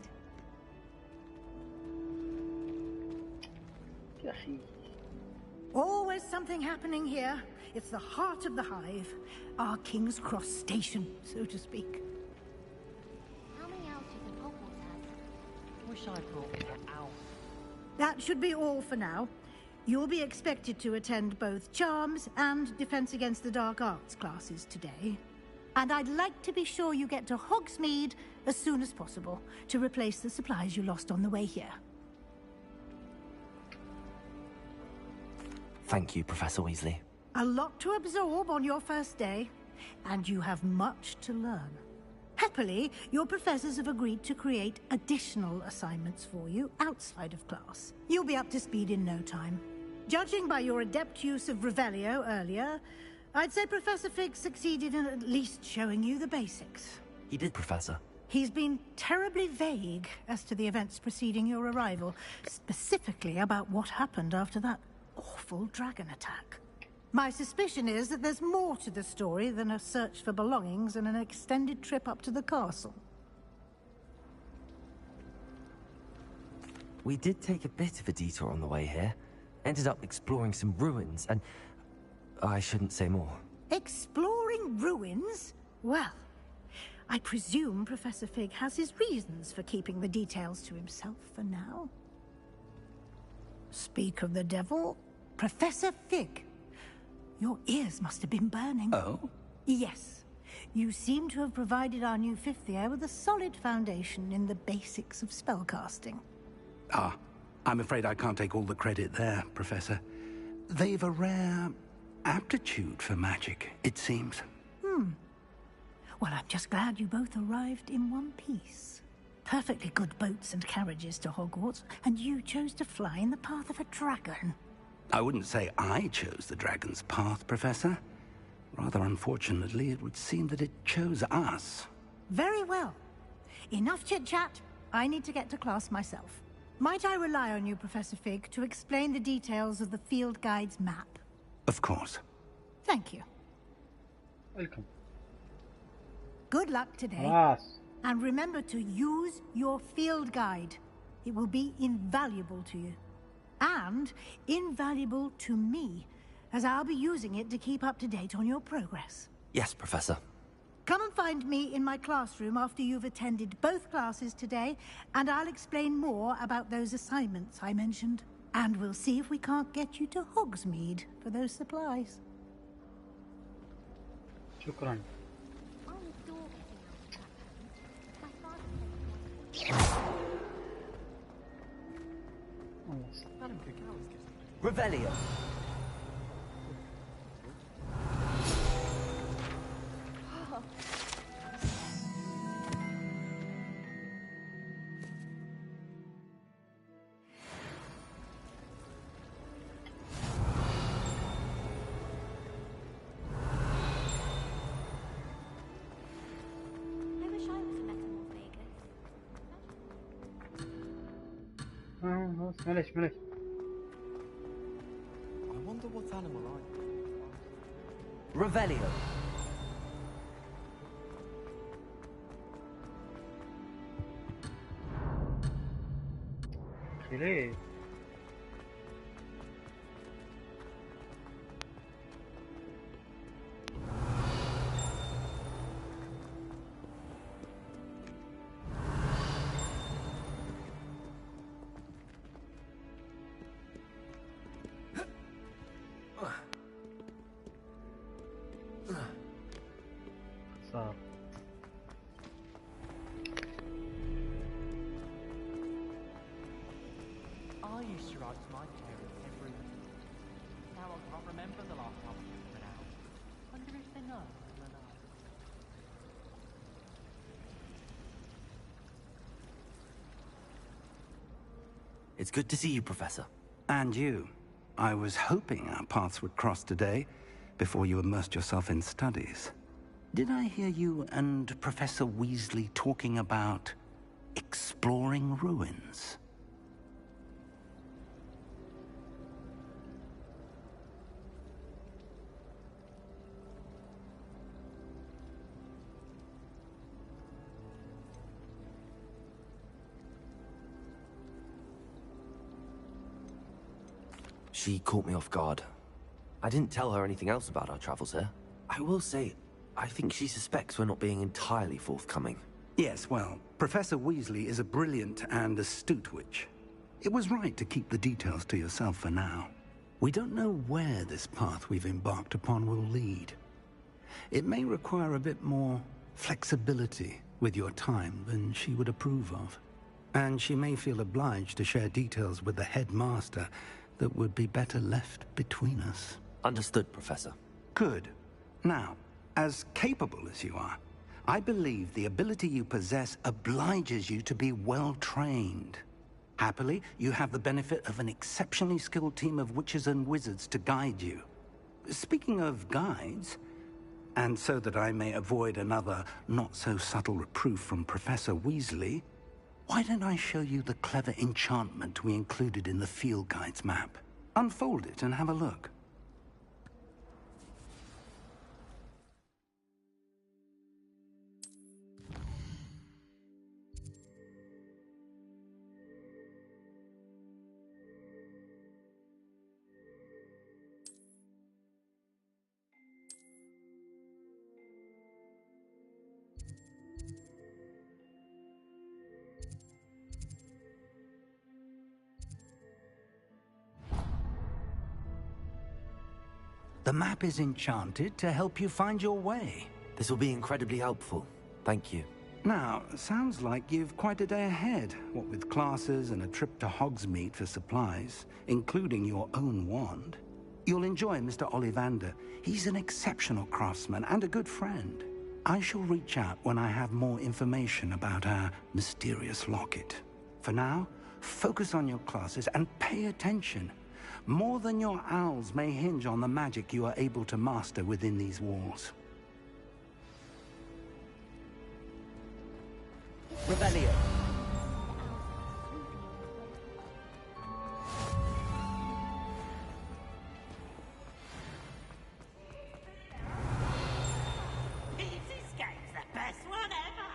Always something happening here. It's the heart of the hive. Our King's Cross station, so to speak. How many owls do you think Hogwarts has? Wish I brought more owls. That should be all for now. You'll be expected to attend both Charms and Defense Against the Dark Arts classes today. And I'd like to be sure you get to Hogsmeade as soon as possible to replace the supplies you lost on the way here. Thank you, Professor Weasley. A lot to absorb on your first day, and you have much to learn. Happily, your professors have agreed to create additional assignments for you outside of class. You'll be up to speed in no time. Judging by your adept use of Revelio earlier, I'd say Professor Fig succeeded in at least showing you the basics. He did, Professor. He's been terribly vague as to the events preceding your arrival, specifically about what happened after that awful dragon attack. My suspicion is that there's more to the story than a search for belongings and an extended trip up to the castle. We did take a bit of a detour on the way here. Ended up exploring some ruins, and I shouldn't say more. Exploring ruins? Well, I presume Professor Fig has his reasons for keeping the details to himself for now. Speak of the devil, Professor Fig. Your ears must have been burning. Oh? Yes. You seem to have provided our new fifth year with a solid foundation in the basics of spellcasting. Ah, I'm afraid I can't take all the credit there, Professor. They've a rare aptitude for magic, it seems. Well, I'm just glad you both arrived in one piece. Perfectly good boats and carriages to Hogwarts, and you chose to fly in the path of a dragon. I wouldn't say I chose the dragon's path, Professor. Rather unfortunately, it would seem that it chose us. Very well. Enough chit-chat. I need to get to class myself. Might I rely on you, Professor Fig, to explain the details of the field guide's map? Of course. Thank you. Welcome. Good luck today. Yes. And remember to use your field guide. It will be invaluable to you. And invaluable to me, as I'll be using it to keep up to date on your progress. Yes, Professor. Come and find me in my classroom after you've attended both classes today, and I'll explain more about those assignments I mentioned. And we'll see if we can't get you to Hogsmeade for those supplies. شكرا. Revelio. معليش معليش. I wonder what animal I Revelio. ليه؟ صار. I used to write to my parents every week. Now I can't remember the last time I went out. Wonder if they know when I... It's good to see you, Professor. And you. I was hoping our paths would cross today, before you immersed yourself in studies. Did I hear you and Professor Weasley talking about exploring ruins? She caught me off guard. I didn't tell her anything else about our travels here. I will say, I think she suspects we're not being entirely forthcoming. Yes, well, Professor Weasley is a brilliant and astute witch. It was right to keep the details to yourself for now. We don't know where this path we've embarked upon will lead. It may require a bit more flexibility with your time than she would approve of. And she may feel obliged to share details with the headmaster that would be better left between us. Understood, Professor. Good. Now, as capable as you are, I believe the ability you possess obliges you to be well-trained. Happily, you have the benefit of an exceptionally skilled team of witches and wizards to guide you. Speaking of guides, and so that I may avoid another not-so-subtle reproof from Professor Weasley, why don't I show you the clever enchantment we included in the field guide's map? Unfold it and have a look. The map is enchanted to help you find your way. This will be incredibly helpful. Thank you. Now, sounds like you've quite a day ahead, what with classes and a trip to Hogsmeade for supplies, including your own wand. You'll enjoy Mr. Ollivander. He's an exceptional craftsman and a good friend. I shall reach out when I have more information about our mysterious locket. For now, focus on your classes and pay attention. More than your owls may hinge on the magic you are able to master within these walls. Revelio. Easy Skate's the best one ever!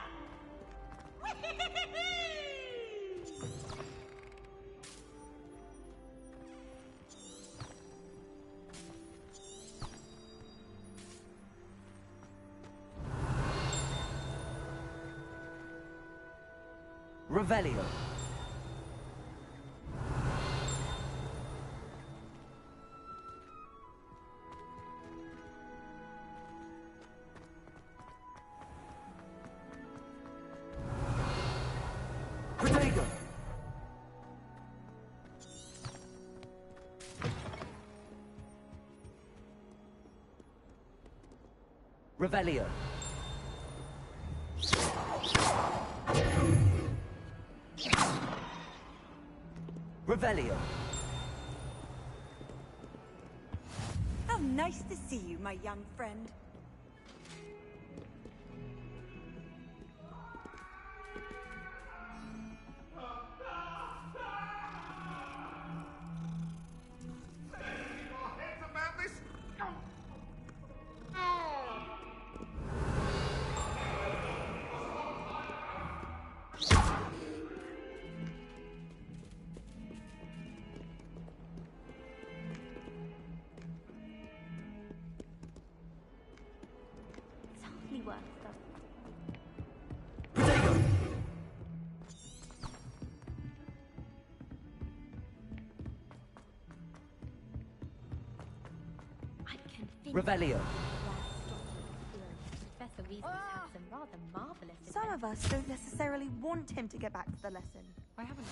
Revelio. Revelio. Revelio. How nice to see you, my young friend. Revelio. Professor Weasley's had some rather marvelous. Some of us don't necessarily want him to get back to the lesson. I haven't.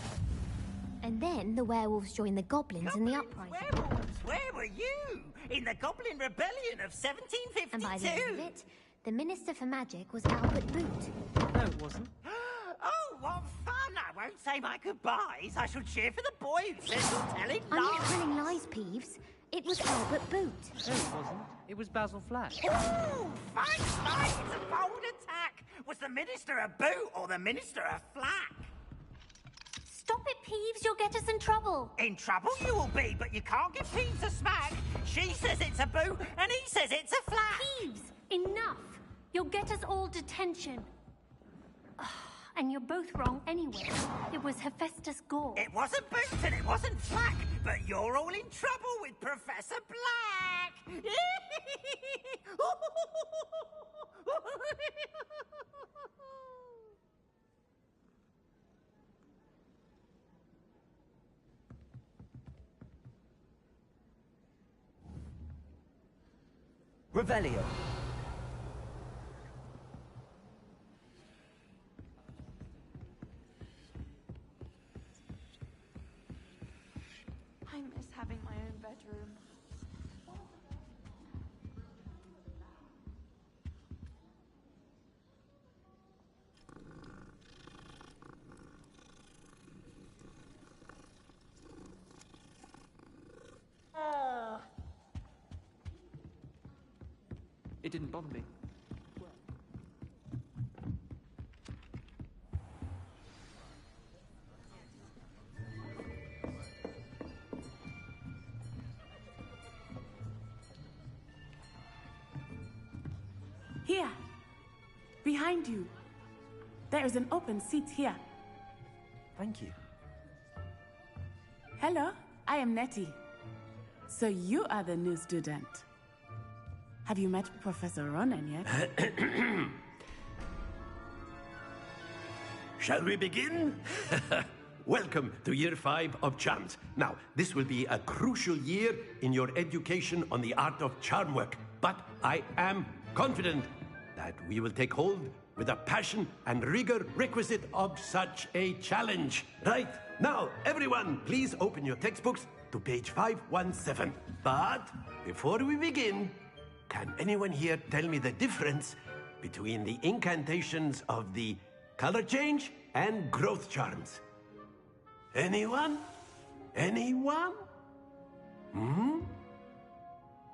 And then the werewolves joined the goblins in the uprising. Werewolves, where were you? In the Goblin Rebellion of 1752? And by the end of it, the Minister for Magic was Albert Boot. No, it wasn't. Oh, what fun! I won't say my goodbyes. I shall cheer for the boy who says you're telling I'm lies. not telling lies, Peeves. It was Albert Boot. No, it wasn't. It was Basil Flack. Ooh, thanks, mate. It's a bold attack. Was the Minister a boot or the Minister a flack? Stop it, Peeves. You'll get us in trouble. In trouble you will be, but you can't give Peeves a smack. She says it's a boot, and he says it's a flack. Peeves, enough. You'll get us all detention. And you're both wrong anyway. It was Hephaestus Gore. It wasn't boot and it wasn't flack, but you're all in trouble with Professor Black. Revelio. I miss having my own bedroom. It didn't bother me. Here, behind you. There is an open seat here. Thank you. Hello, I am Nettie. So you are the new student. Have you met Professor Ronan yet? Shall we begin? Welcome to Year 5 of Charms. Now, this will be a crucial year in your education on the art of charm work, but I am confident that we will take hold with the passion and rigor requisite of such a challenge. Right, now, everyone, please open your textbooks to page 517. But before we begin, can anyone here tell me the difference between the incantations of the color change and growth charms? Anyone? Anyone?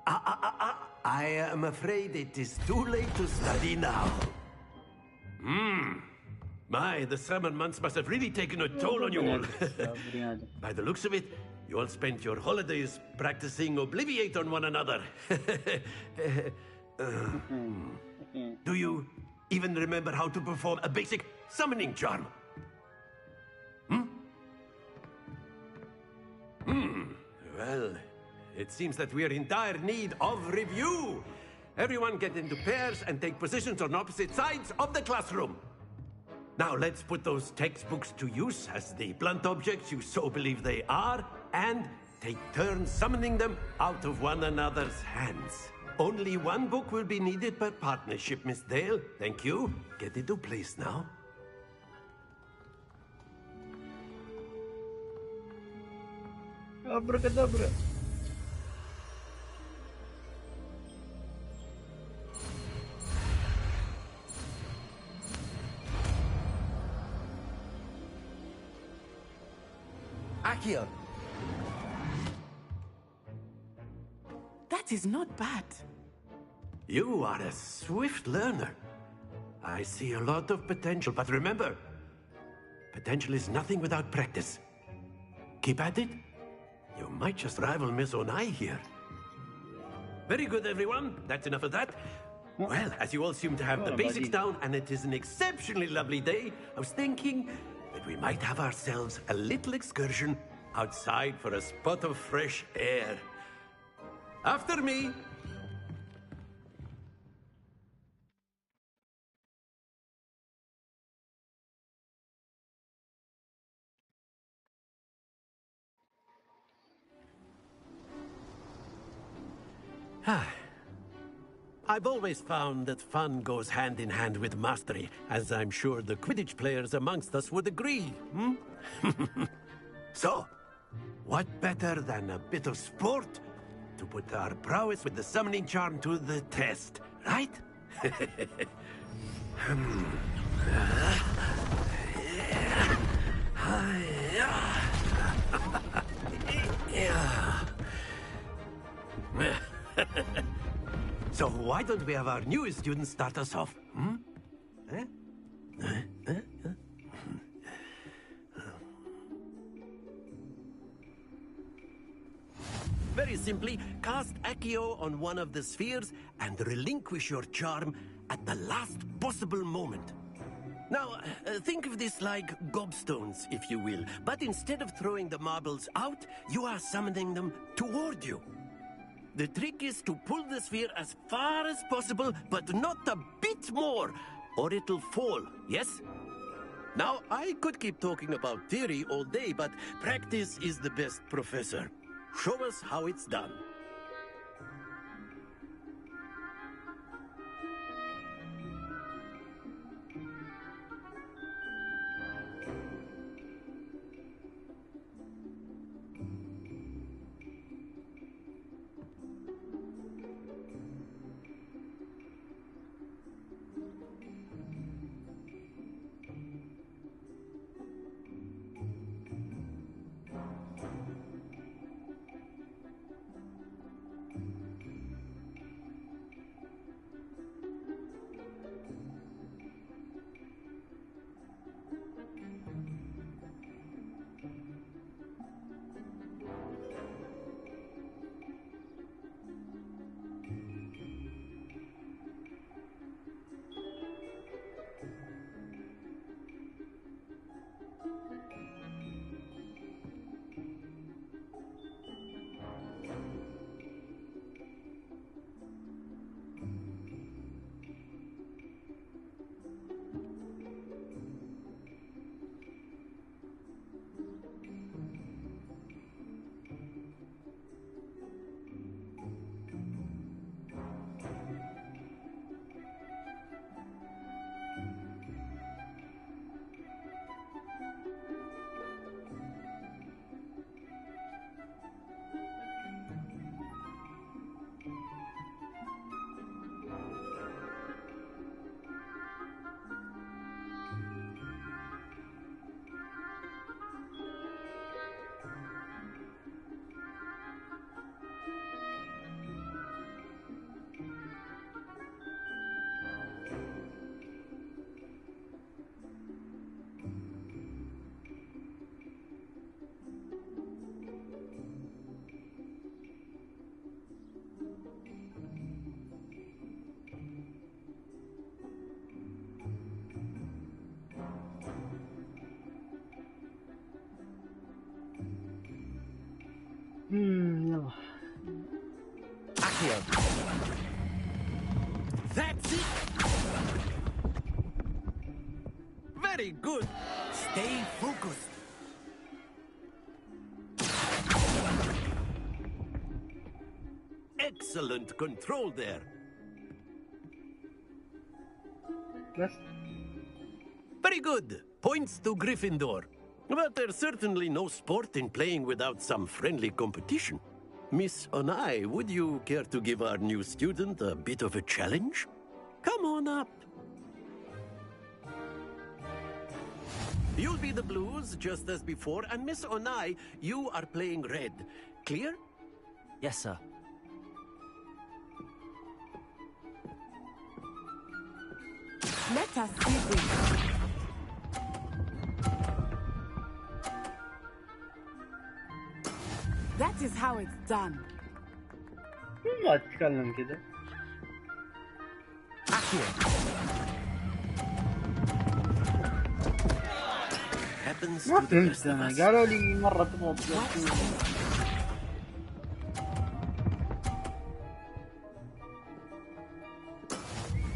I am afraid it is too late to study now. My, the summer months must have really taken a toll on you all. By the looks of it, you all spent your holidays practicing Obliviate on one another. Do you even remember how to perform a basic summoning charm? Well, it seems that we are in dire need of review. Everyone get into pairs and take positions on opposite sides of the classroom. Now let's put those textbooks to use as the blunt objects you so believe they are, and take turns summoning them out of one another's hands. Only one book will be needed per partnership, Miss Dale. Thank you. Get into place now. Accio! That is not bad. You are a swift learner. I see a lot of potential, but remember, potential is nothing without practice. Keep at it. You might just rival Miss Onai here. Very good, everyone. That's enough of that. Well, as you all seem to have the basics down, and it is an exceptionally lovely day, I was thinking that we might have ourselves a little excursion outside for a spot of fresh air. After me. I've always found that fun goes hand in hand with mastery, as I'm sure the Quidditch players amongst us would agree, So, what better than a bit of sport to put our prowess with the summoning charm to the test, right? So why don't we have our newest student start us off? Very simply, cast Accio on one of the spheres and relinquish your charm at the last possible moment. Now, think of this like gobstones, if you will, but instead of throwing the marbles out, you are summoning them toward you. The trick is to pull the sphere as far as possible, but not a bit more, or it'll fall, yes? Now, I could keep talking about theory all day, but practice is the best professor. Show us how it's done. يلا. Accio. That's it. Very good. Stay focused. Excellent control there. Yes. Very good. Points to Gryffindor. But there's certainly no sport in playing without some friendly competition. Miss Onai, would you care to give our new student a bit of a challenge? Come on up. You'll be the blues, just as before, and Miss Onai, you are playing red. Clear? Yes, sir. Let us see this. That is how it's done. ما تتكلم كده. ما فهمت انا، قالوا لي مرة تبغى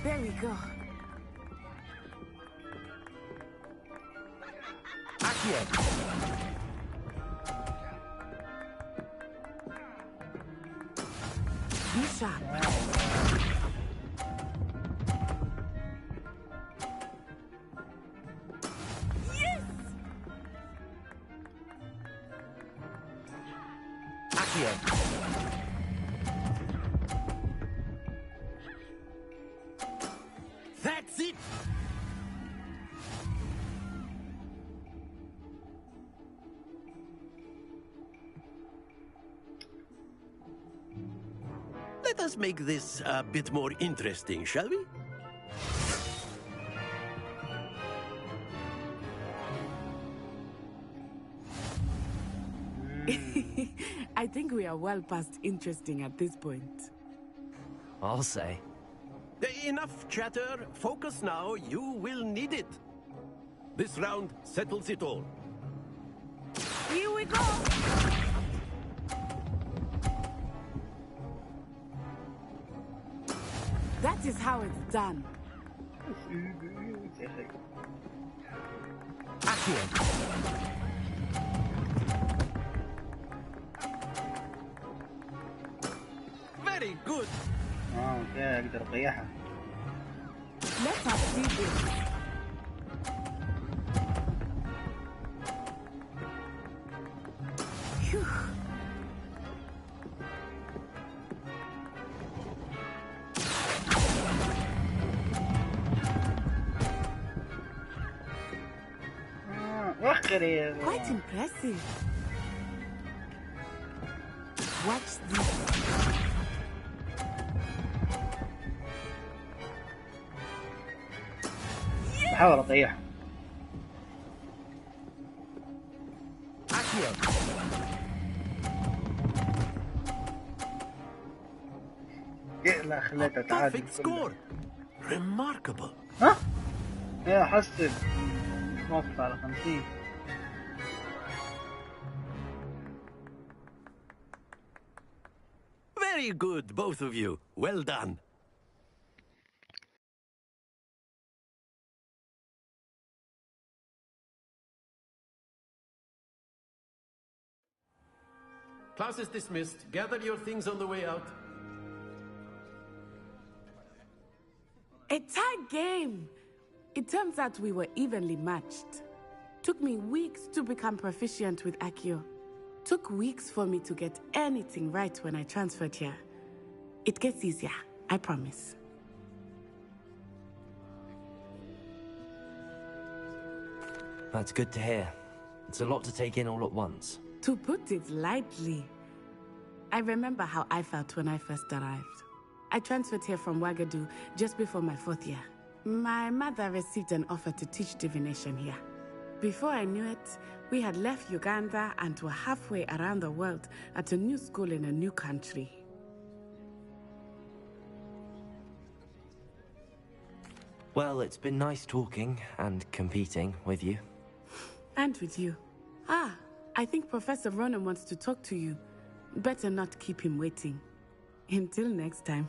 There we go. Be sharp. Yes! That's it! Let us make this a bit more interesting, shall we? I think we are well past interesting at this point. I'll say. Enough chatter. Focus now. You will need it. This round settles it all. Here we go! That is how it's done. Very good. اوكي اقدر اطيحها. Let us see this. Phew. Quite impressive. Watch this. بحاول اطيحها. لا خليتها تعادل. Remarkable. ها؟ يا حسب واقف على 50. Very good, both of you. Well done. Class is dismissed. Gather your things on the way out. A tight game. It turns out we were evenly matched. Took me weeks to become proficient with Accio. Took weeks for me to get anything right when I transferred here. It gets easier, I promise. That's good to hear. It's a lot to take in all at once. To put it lightly, I remember how I felt when I first arrived. I transferred here from Ouagadougou just before my 4th year. My mother received an offer to teach divination here. Before I knew it, we had left Uganda and were halfway around the world at a new school in a new country. Well, it's been nice talking and competing with you. And with you. Ah, I think Professor Ronan wants to talk to you. Better not keep him waiting. Until next time.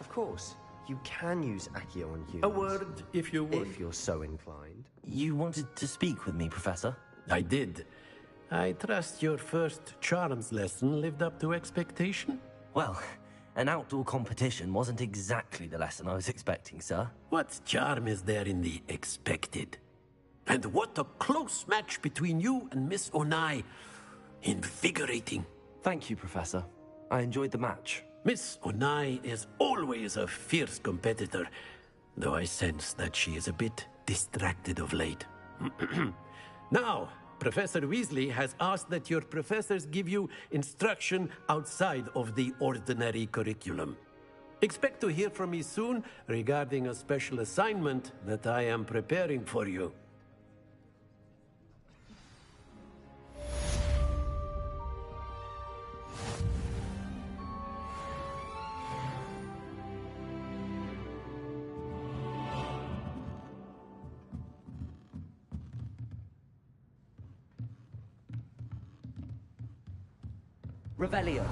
Of course, you can use Accio on humans. A word, if you would. If you're so inclined. You wanted to speak with me, Professor? I did. I trust your first charms lesson lived up to expectation? Well, an outdoor competition wasn't exactly the lesson I was expecting, sir. What charm is there in the expected? And what a close match between you and Miss Onai. Invigorating. Thank you, Professor. I enjoyed the match. Miss Onai is always a fierce competitor, though I sense that she is a bit distracted of late. Now, Professor Weasley has asked that your professors give you instruction outside of the ordinary curriculum. Expect to hear from me soon regarding a special assignment that I am preparing for you. Revelio.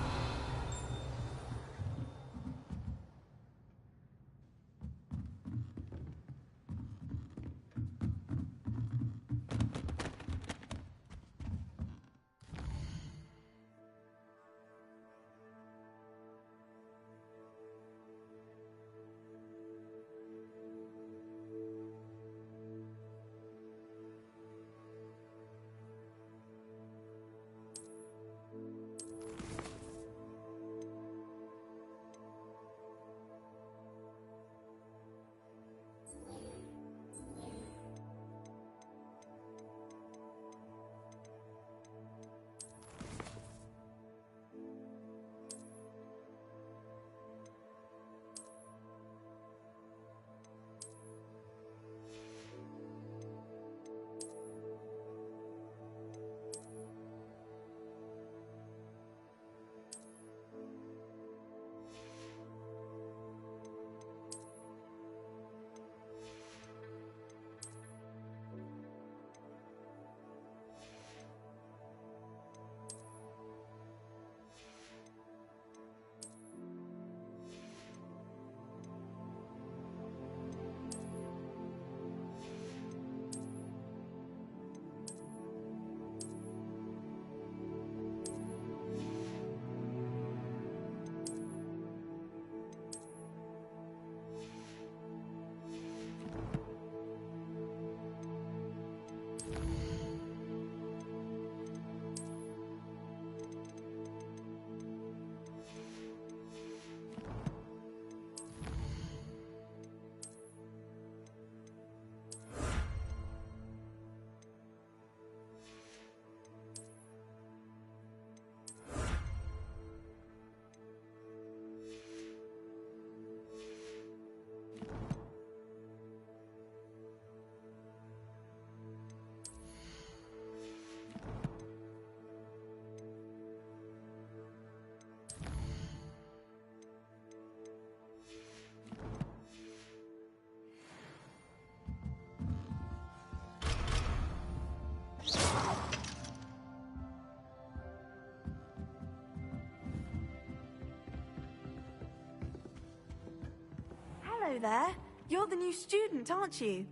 Hello there. You're the new student, aren't you?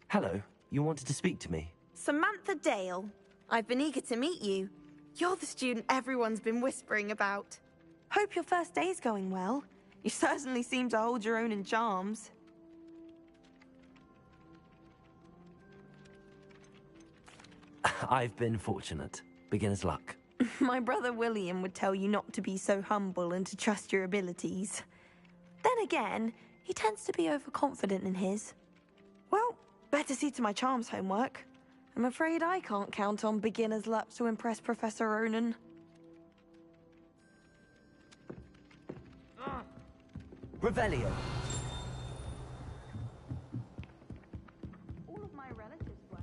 Hello. You wanted to speak to me? Samantha Dale. I've been eager to meet you. You're the student everyone's been whispering about. Hope your first day's going well. You certainly seem to hold your own in charms. I've been fortunate. Beginner's luck. My brother William would tell you not to be so humble and to trust your abilities. Then again, he tends to be overconfident in his. Well, better see to my charms homework. I'm afraid I can't count on beginner's luck to impress Professor Ronan. Revelio. All of my relatives were.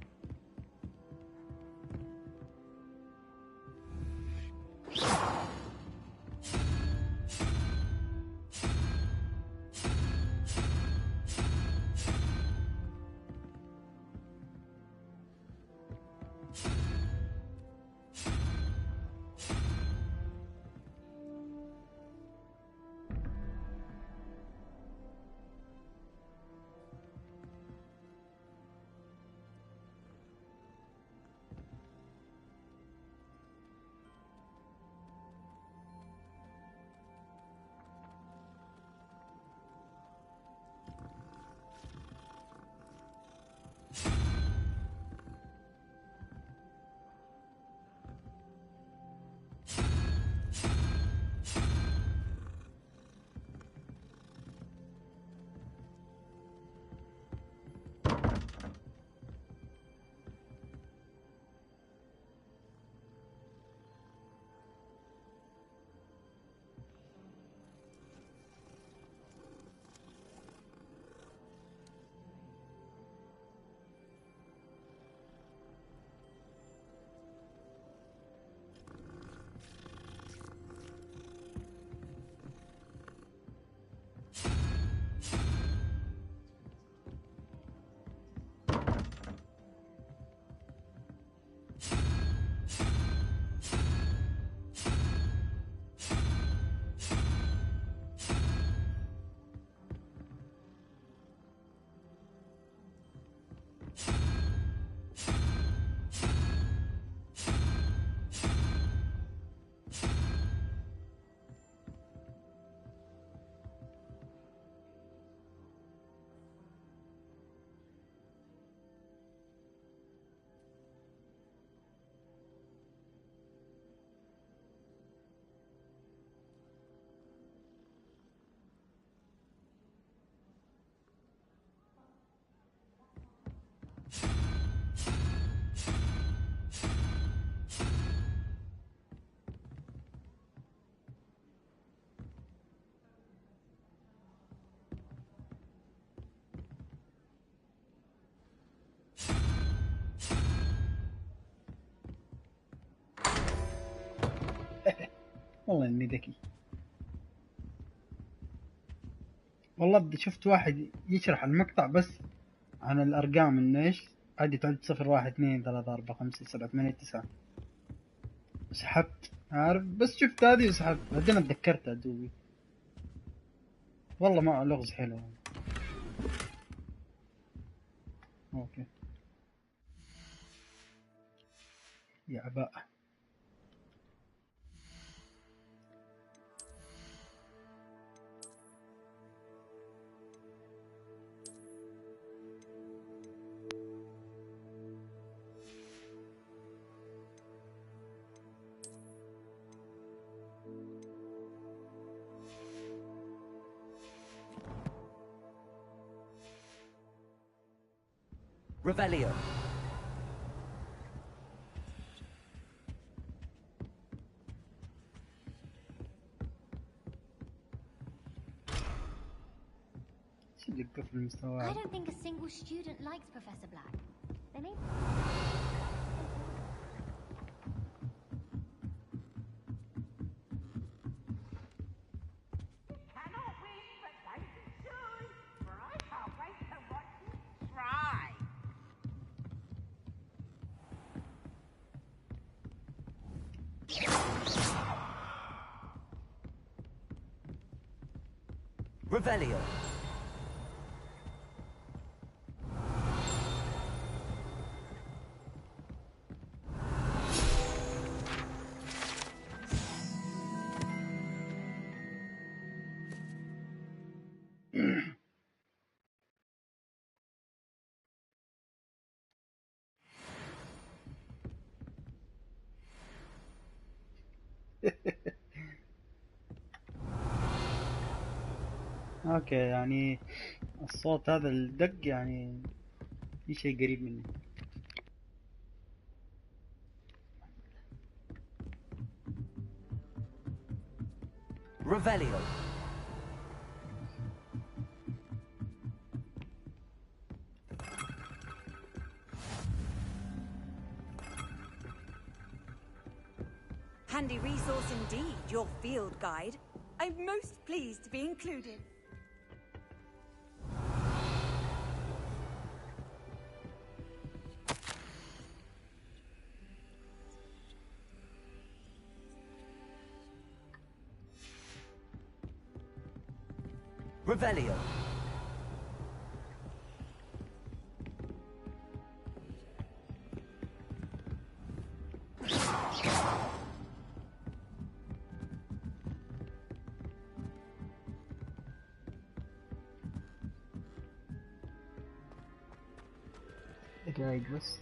والله إني ذكي. والله شفت واحد يشرح المقطع بس عن الأرقام، إنه إيش عادي تعد 0 1 2 3 4 5 7 8 9. سحبت، عارف، بس شفت هذه وسحبت، بعدين اتذكرتها دوبي. والله ما لغز حلو. اوكي يا عباء. Revelio. I don't think a single student likes Professor Black. They may... Cannot win, but don't be shy, for I can't wait to watch you try. Revelio. اوكي يعني الصوت هذا الدق يعني في شيء قريب مني. Revelio. Handy resource indeed, your field guide. I'm most pleased to be included. Revelio. دقايق بس.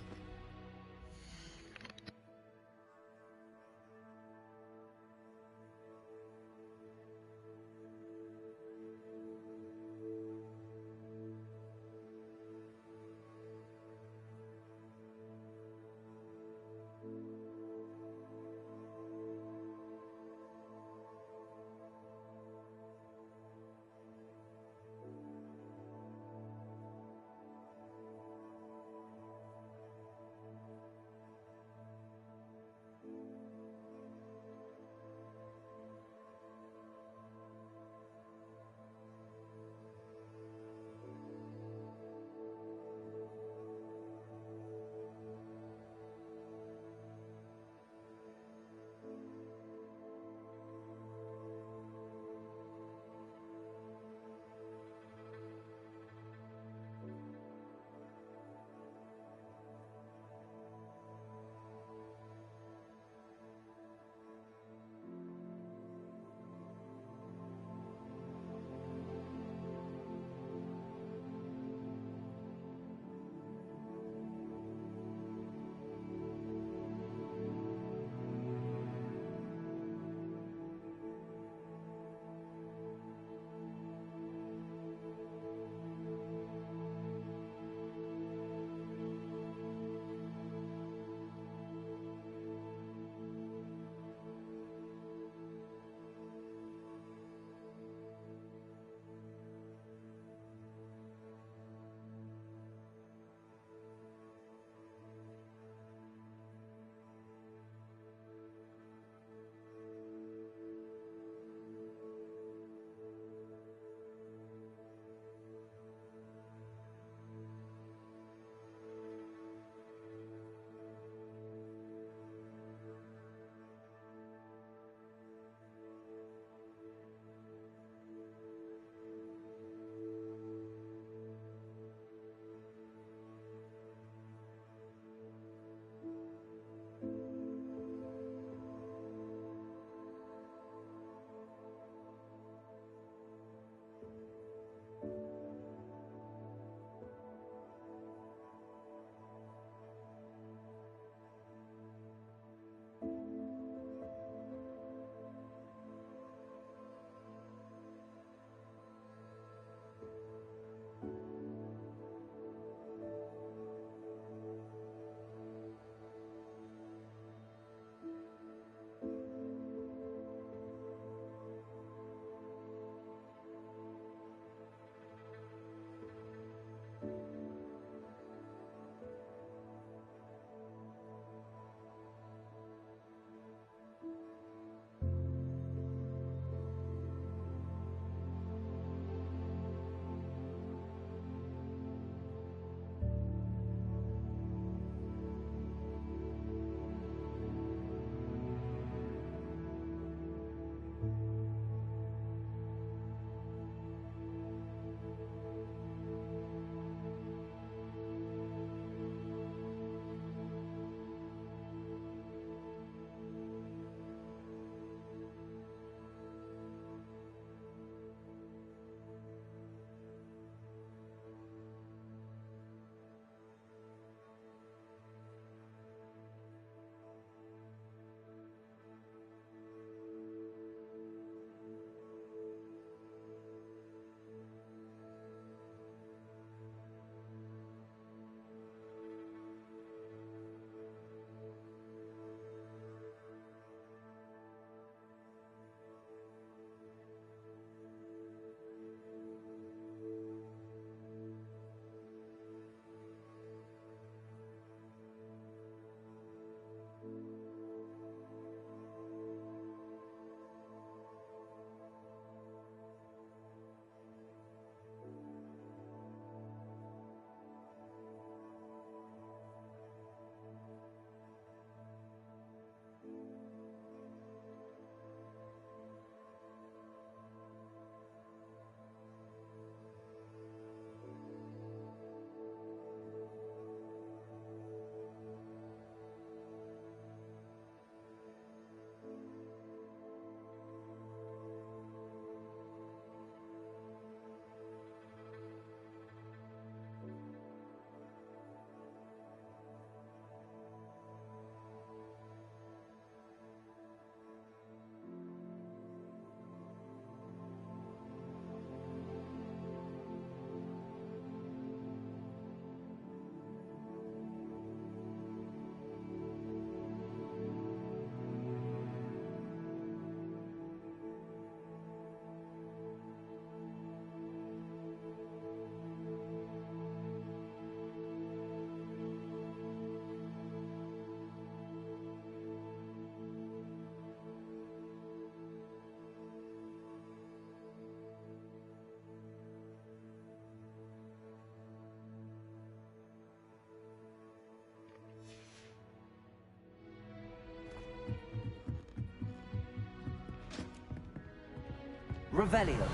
Revelio.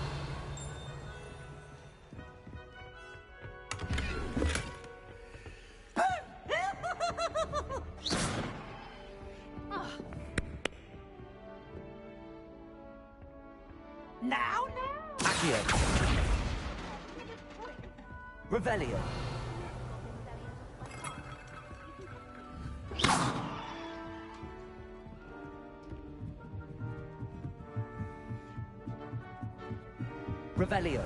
Now? Accio. Revelio. Revelio.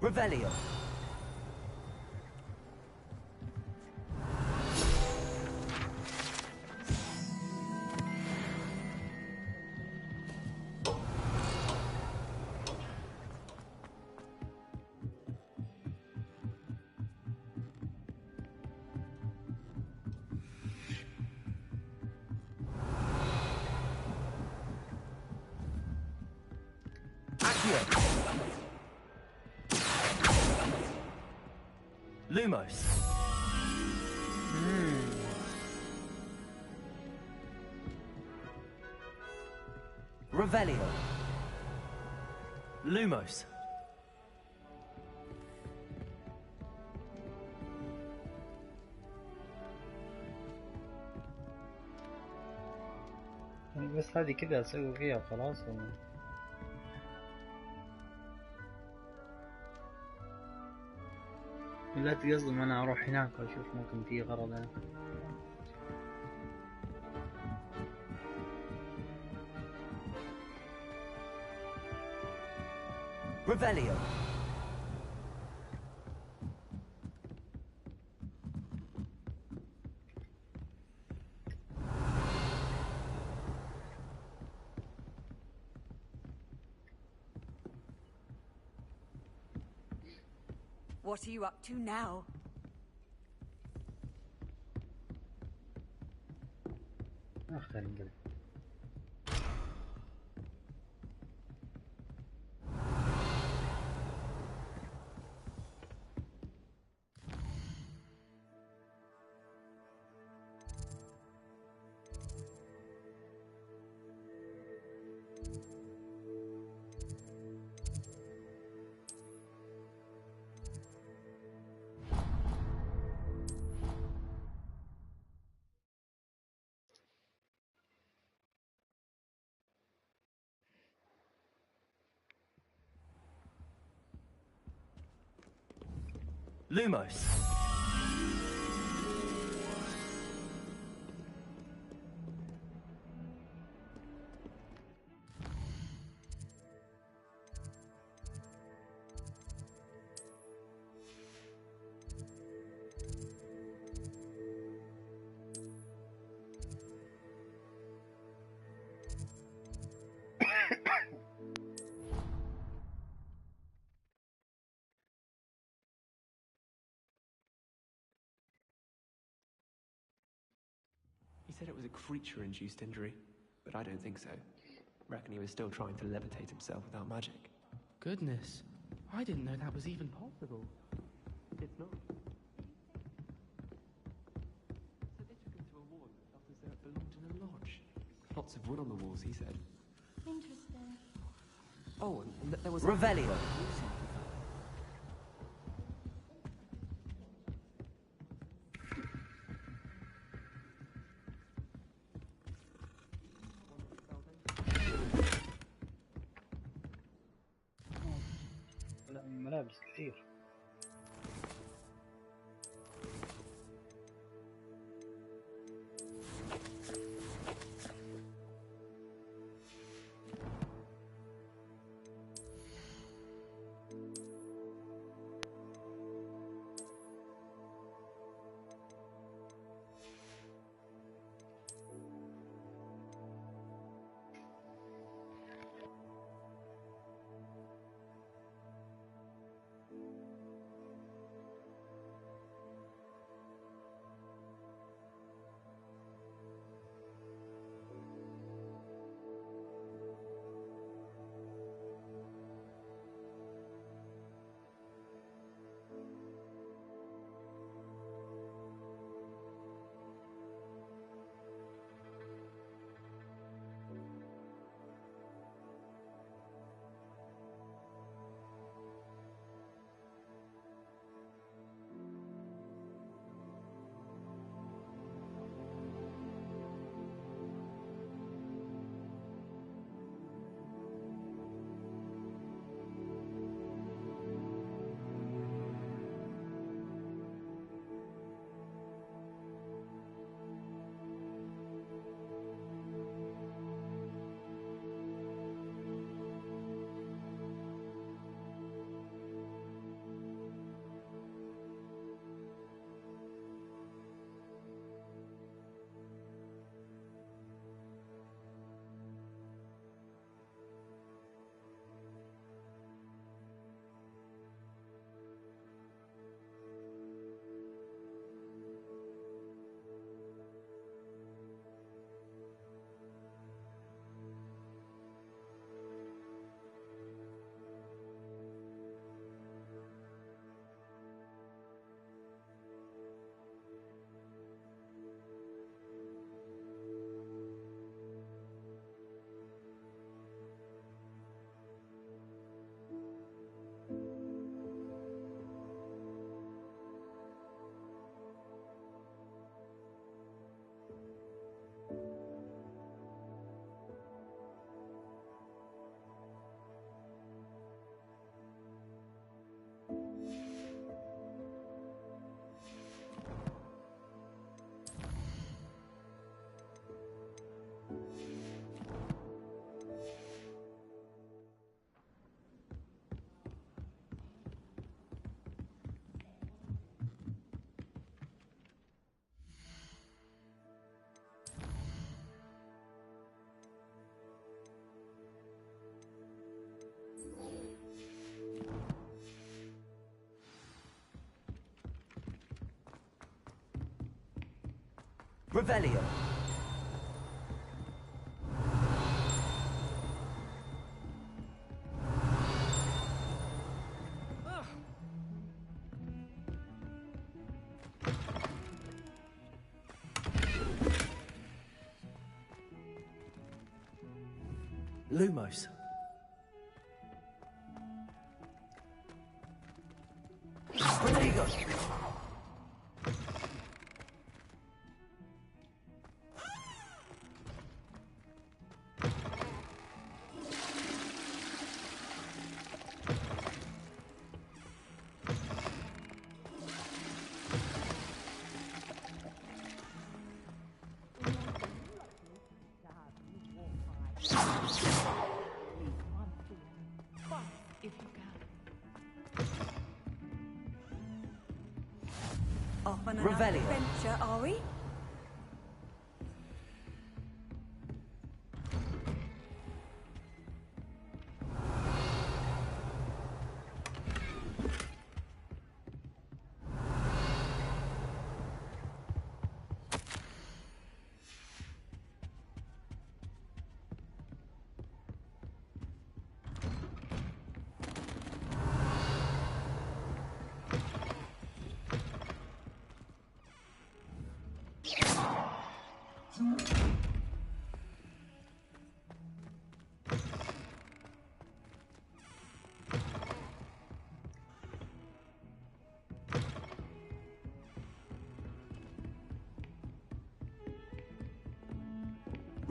Revelio. Accio. Lumos. Revelio. Lumos. بس هذه كذا اسوي فيها خلاص ولا؟ لا تقصدم انا اروح هناك واشوف ممكن في غرض أنا. Revelio. What are you up to now? خلينا نقول Lumos. He said it was a creature-induced injury, but I don't think so. Reckon he was still trying to levitate himself without magic. Goodness, I didn't know that was even possible. It's not. So they took him to a ward that felt as though it belonged in a lodge. Lots of wood on the walls, he said. Interesting. Oh, and there was... Revelio. لا ملابس كثير. Revelio. Lumos. Rodrigo. Off on an Revelio. adventure, are we?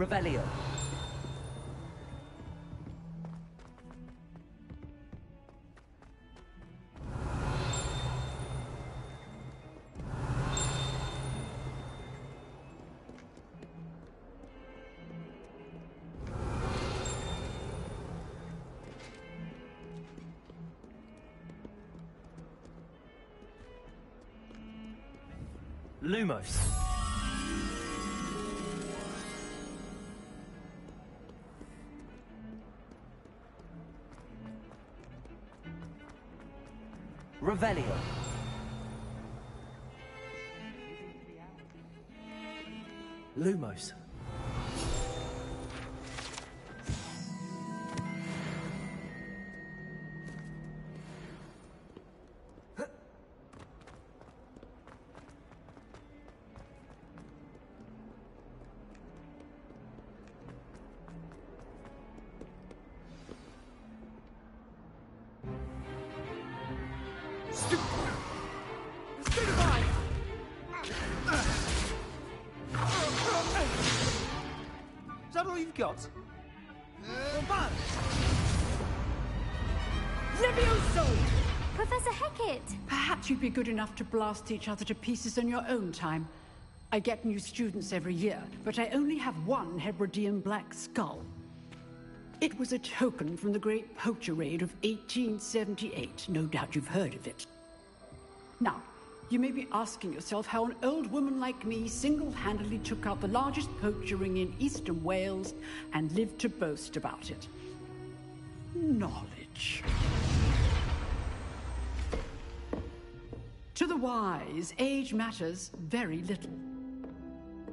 Revelio. Lumos. Revelio. Lumos. Is that all you've got? Levioso! Professor Hecat! Perhaps you'd be good enough to blast each other to pieces in your own time. I get new students every year, but I only have one Hebridean black skull. It was a token from the Great Poacher Raid of 1878. No doubt you've heard of it. Now, you may be asking yourself how an old woman like me single-handedly took out the largest poacher ring in eastern Wales and lived to boast about it. Knowledge. To the wise, age matters very little.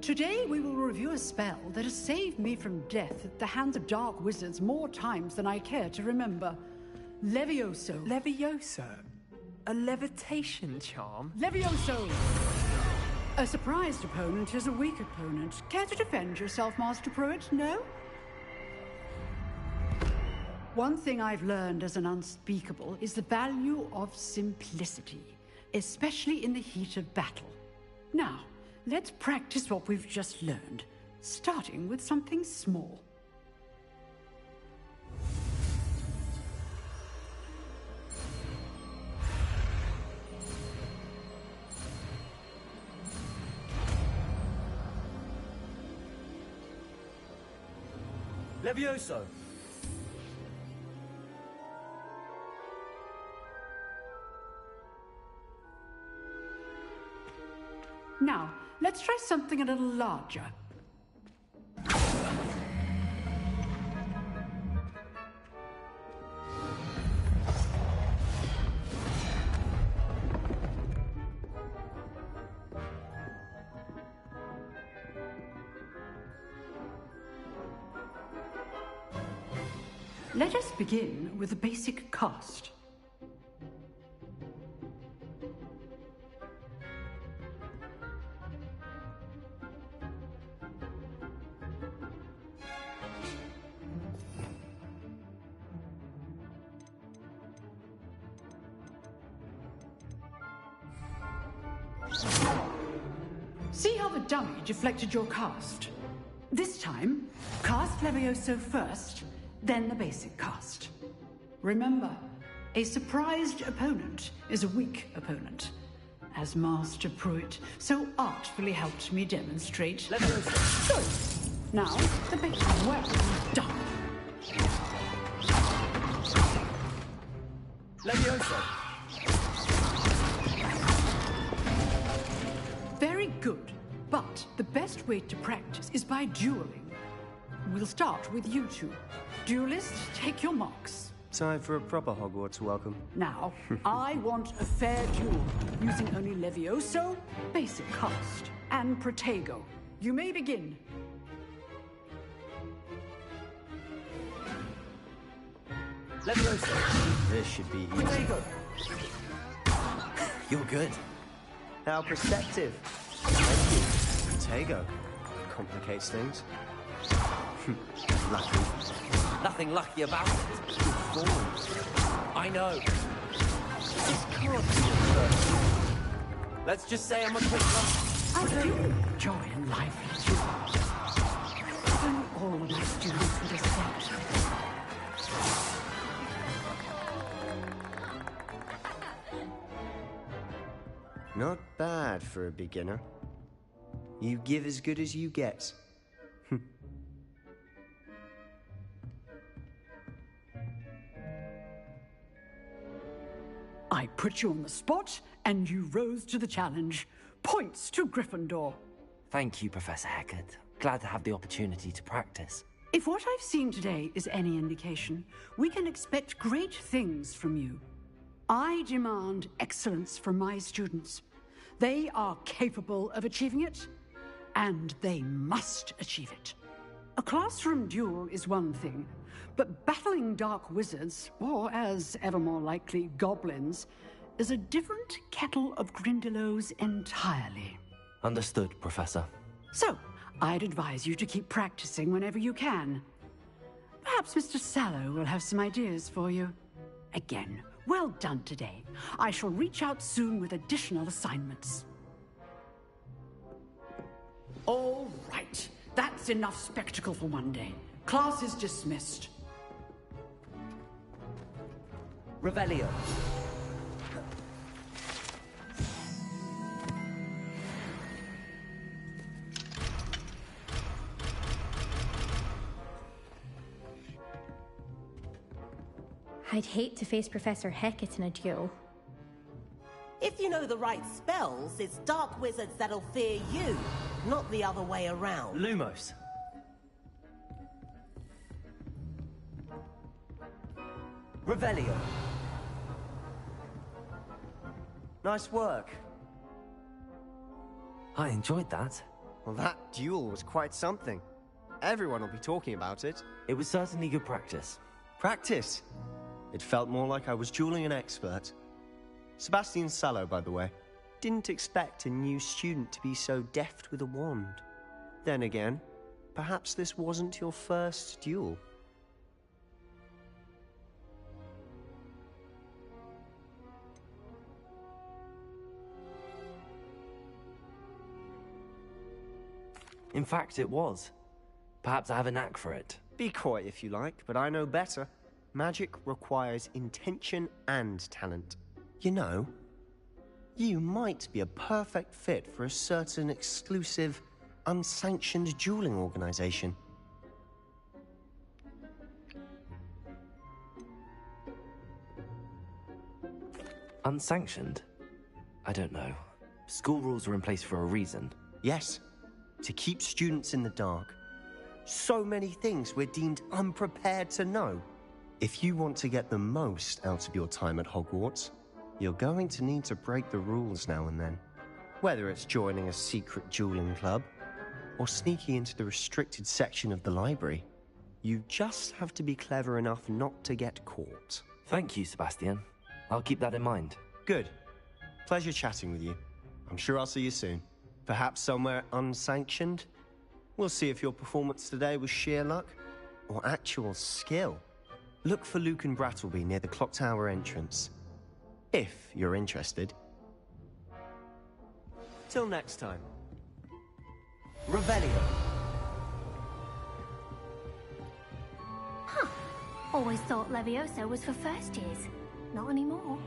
Today we will review a spell that has saved me from death at the hands of dark wizards more times than I care to remember. Levioso. Levioso? A levitation charm? Levioso! A surprised opponent is a weak opponent. Care to defend yourself, Master Pruitt? No? One thing I've learned as an unspeakable is the value of simplicity, especially in the heat of battle. Now, let's practice what we've just learned, starting with something small. Levioso. Now, let's try something a little larger. Let us begin with the basic cast. See how the dummy deflected your cast? This time, cast Levioso first, then the basic cast. Remember, a surprised opponent is a weak opponent, as Master Pruitt so artfully helped me demonstrate. Levioso. Good. Now, the basic. Well done. Levioso. Very good, but the best way to practice is by dueling. We'll start with you two. Duelists, take your marks. Time for a proper Hogwarts welcome. Now, I want a fair duel, using only Levioso, basic cast, and Protego. You may begin. Levioso. This should be easy. Protego. You're good. How perceptive. Thank you. Protego. Complicates things. Lucky. Nothing lucky about it. Good form. I know. This can't be your first. Let's just say I'm a quick one. I do enjoy a lively duel. Only all of my students would accept. Not bad for a beginner. You give as good as you get. I put you on the spot, and you rose to the challenge. Points to Gryffindor. Thank you, Professor Hecat. Glad to have the opportunity to practice. If what I've seen today is any indication, we can expect great things from you. I demand excellence from my students. They are capable of achieving it, and they must achieve it. A classroom duel is one thing, but battling dark wizards, or as ever more likely, goblins, is a different kettle of Grindylows entirely. Understood, Professor. So, I'd advise you to keep practicing whenever you can. Perhaps Mr. Sallow will have some ideas for you. Again, well done today. I shall reach out soon with additional assignments. All right. That's enough spectacle for one day. Class is dismissed. Revelio. I'd hate to face Professor Hecat in a duel. If you know the right spells, it's dark wizards that'll fear you, not the other way around. Lumos. Revelio. Nice work. I enjoyed that. Well, that duel was quite something. Everyone will be talking about it. It was certainly good practice. Practice? It felt more like I was dueling an expert. Sebastian Sallow, by the way. Didn't expect a new student to be so deft with a wand. Then again, perhaps this wasn't your first duel. In fact, it was. Perhaps I have a knack for it. Be coy if you like, but I know better. Magic requires intention and talent. You know, you might be a perfect fit for a certain exclusive, unsanctioned dueling organization. Unsanctioned? I don't know. School rules are in place for a reason. Yes, to keep students in the dark. So many things we're deemed unprepared to know. If you want to get the most out of your time at Hogwarts, you're going to need to break the rules now and then. Whether it's joining a secret dueling club, or sneaking into the restricted section of the library. You just have to be clever enough not to get caught. Thank you, Sebastian. I'll keep that in mind. Good. Pleasure chatting with you. I'm sure I'll see you soon. Perhaps somewhere unsanctioned? We'll see if your performance today was sheer luck or actual skill. Look for Luke and Brattleby near the clock tower entrance. If you're interested. Till next time. Revelio. Huh. Always thought Levioso was for first years. Not anymore.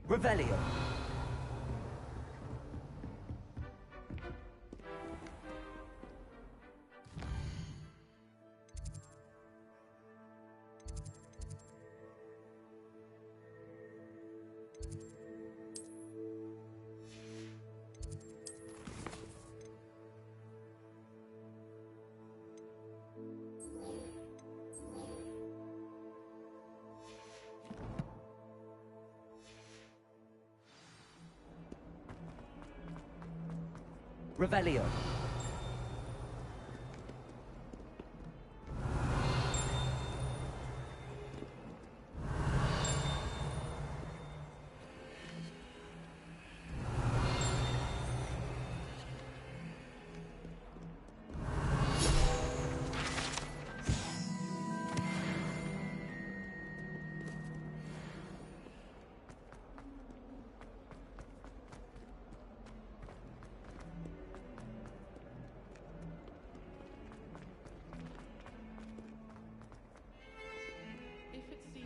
Revelio. Revelio.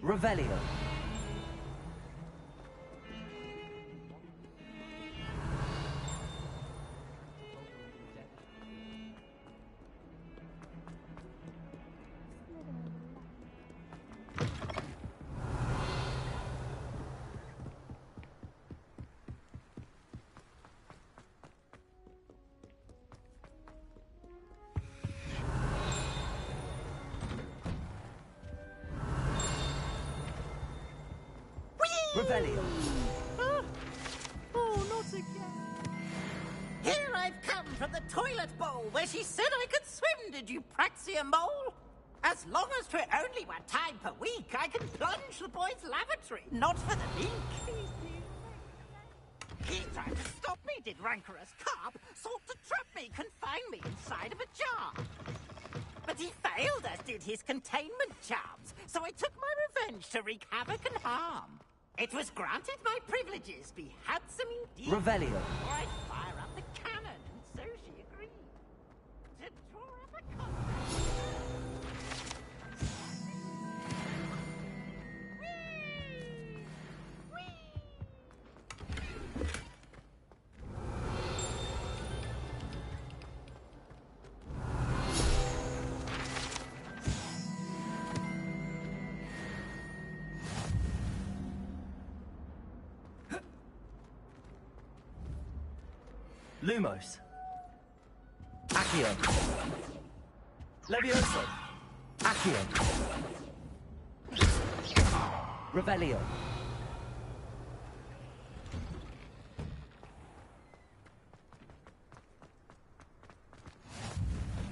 Revelio. Revelio. Oh, not again. Here I've come from the toilet bowl where she said I could swim, did you praxia mole? As long as 'twere only 1 time per week, I can plunge the boy's lavatory. Not for the leak. He tried to stop me, red-headed, rancorous carp sought to trap me, confine me inside of a jar. But he failed, as did his containment charms, so I took my revenge to wreak havoc and harm. It was granted my privileges be handsome indeed. Revelio. Or I'd fire up the cannon, and so she agreed. To draw up a contract. Lumos. Accio. Levioso. Accio. Revelio.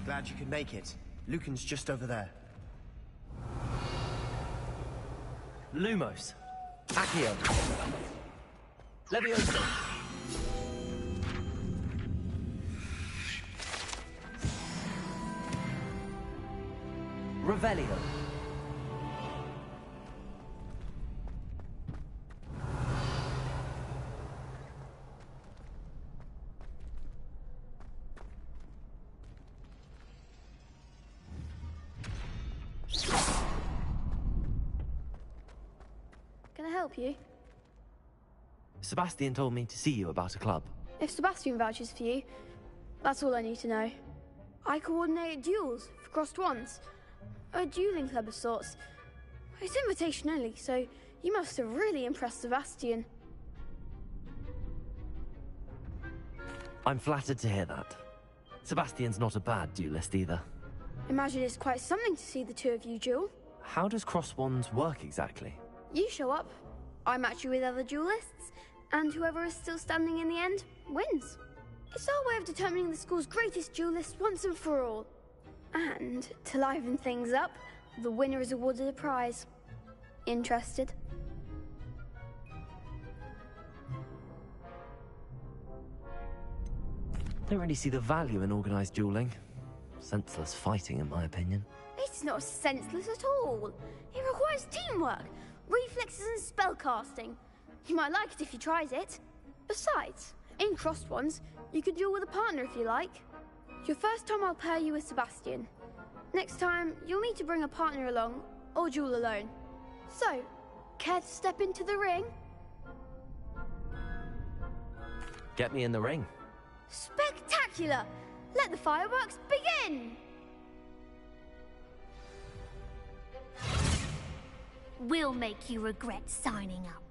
Glad you could make it. Lucan's just over there. Lumos. Accio. Levioso. Revelio. Can I help you? Sebastian told me to see you about a club. If Sebastian vouches for you, that's all I need to know. I coordinate duels for crossed wands. A dueling club of sorts. It's invitation only, so you must have really impressed Sebastian. I'm flattered to hear that. Sebastian's not a bad duelist either. Imagine it's quite something to see the two of you duel. How does cross wands work exactly? You show up, I match you with other duelists, and whoever is still standing in the end wins. It's our way of determining the school's greatest duelist once and for all. And, to liven things up, the winner is awarded a prize. Interested? Don't really see the value in organised dueling. Senseless fighting, in my opinion. It's not senseless at all. It requires teamwork, reflexes and spellcasting. You might like it if you tried it. Besides, in crossed ones, you could duel with a partner if you like. Your first time I'll pair you with Sebastian. Next time, you'll need to bring a partner along, or duel alone. So, care to step into the ring? Get me in the ring. Spectacular! Let the fireworks begin! We'll make you regret signing up.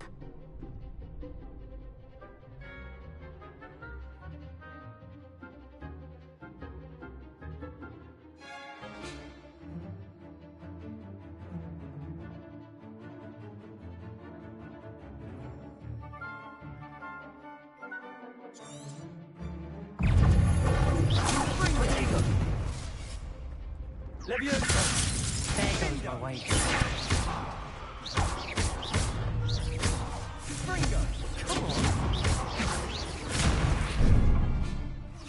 Levioso! There goes my way. Springo! Come on!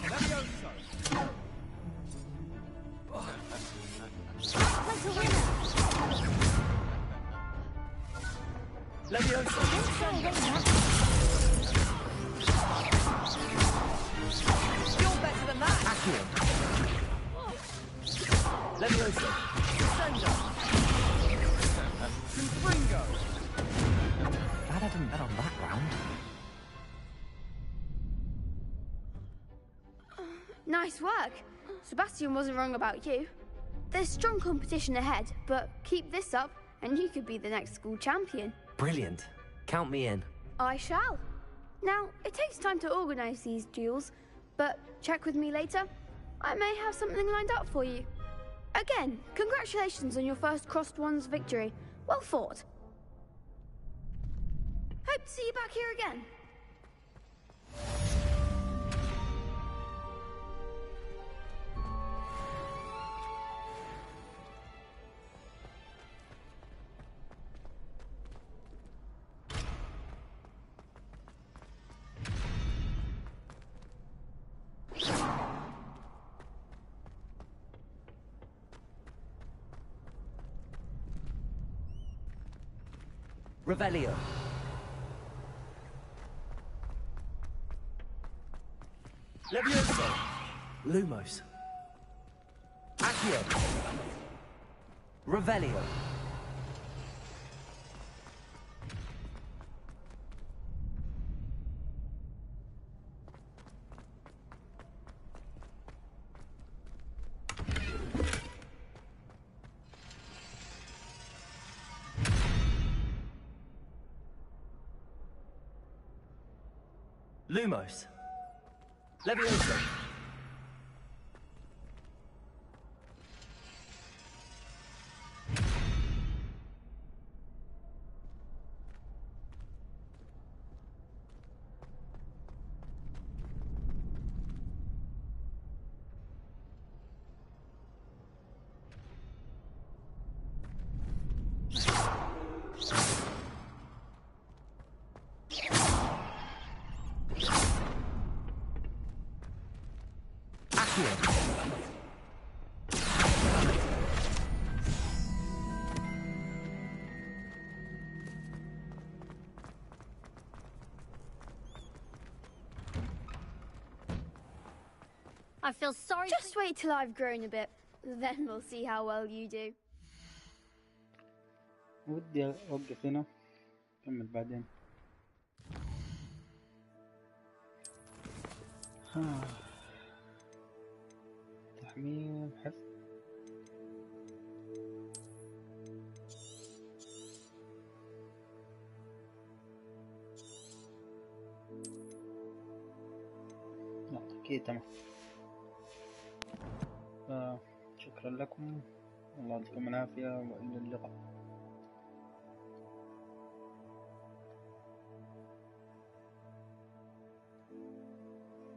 Levioso! Like a winner! Levioso! You're better than that! Accio! Levioso! Sendo! Springo! Glad I didn't bet on that round. Nice work. Sebastian wasn't wrong about you. There's strong competition ahead, but keep this up and you could be the next school champion. Brilliant. Count me in. I shall. Now, it takes time to organise these duels, but check with me later. I may have something lined up for you. Again, congratulations on your first crossed wands victory. Well fought. Hope to see you back here again. Revelio. Levioso. Lumos. Accio. Revelio. Lumos. Levioso. I feel sorry. Just wait till I've grown a bit, then we'll see how well you do. ودي اوقف هنا كمل بعدين. تحميل حفظ. اوكي تمام. شكرا لكم، الله يعطيكم العافية وإلى اللقاء.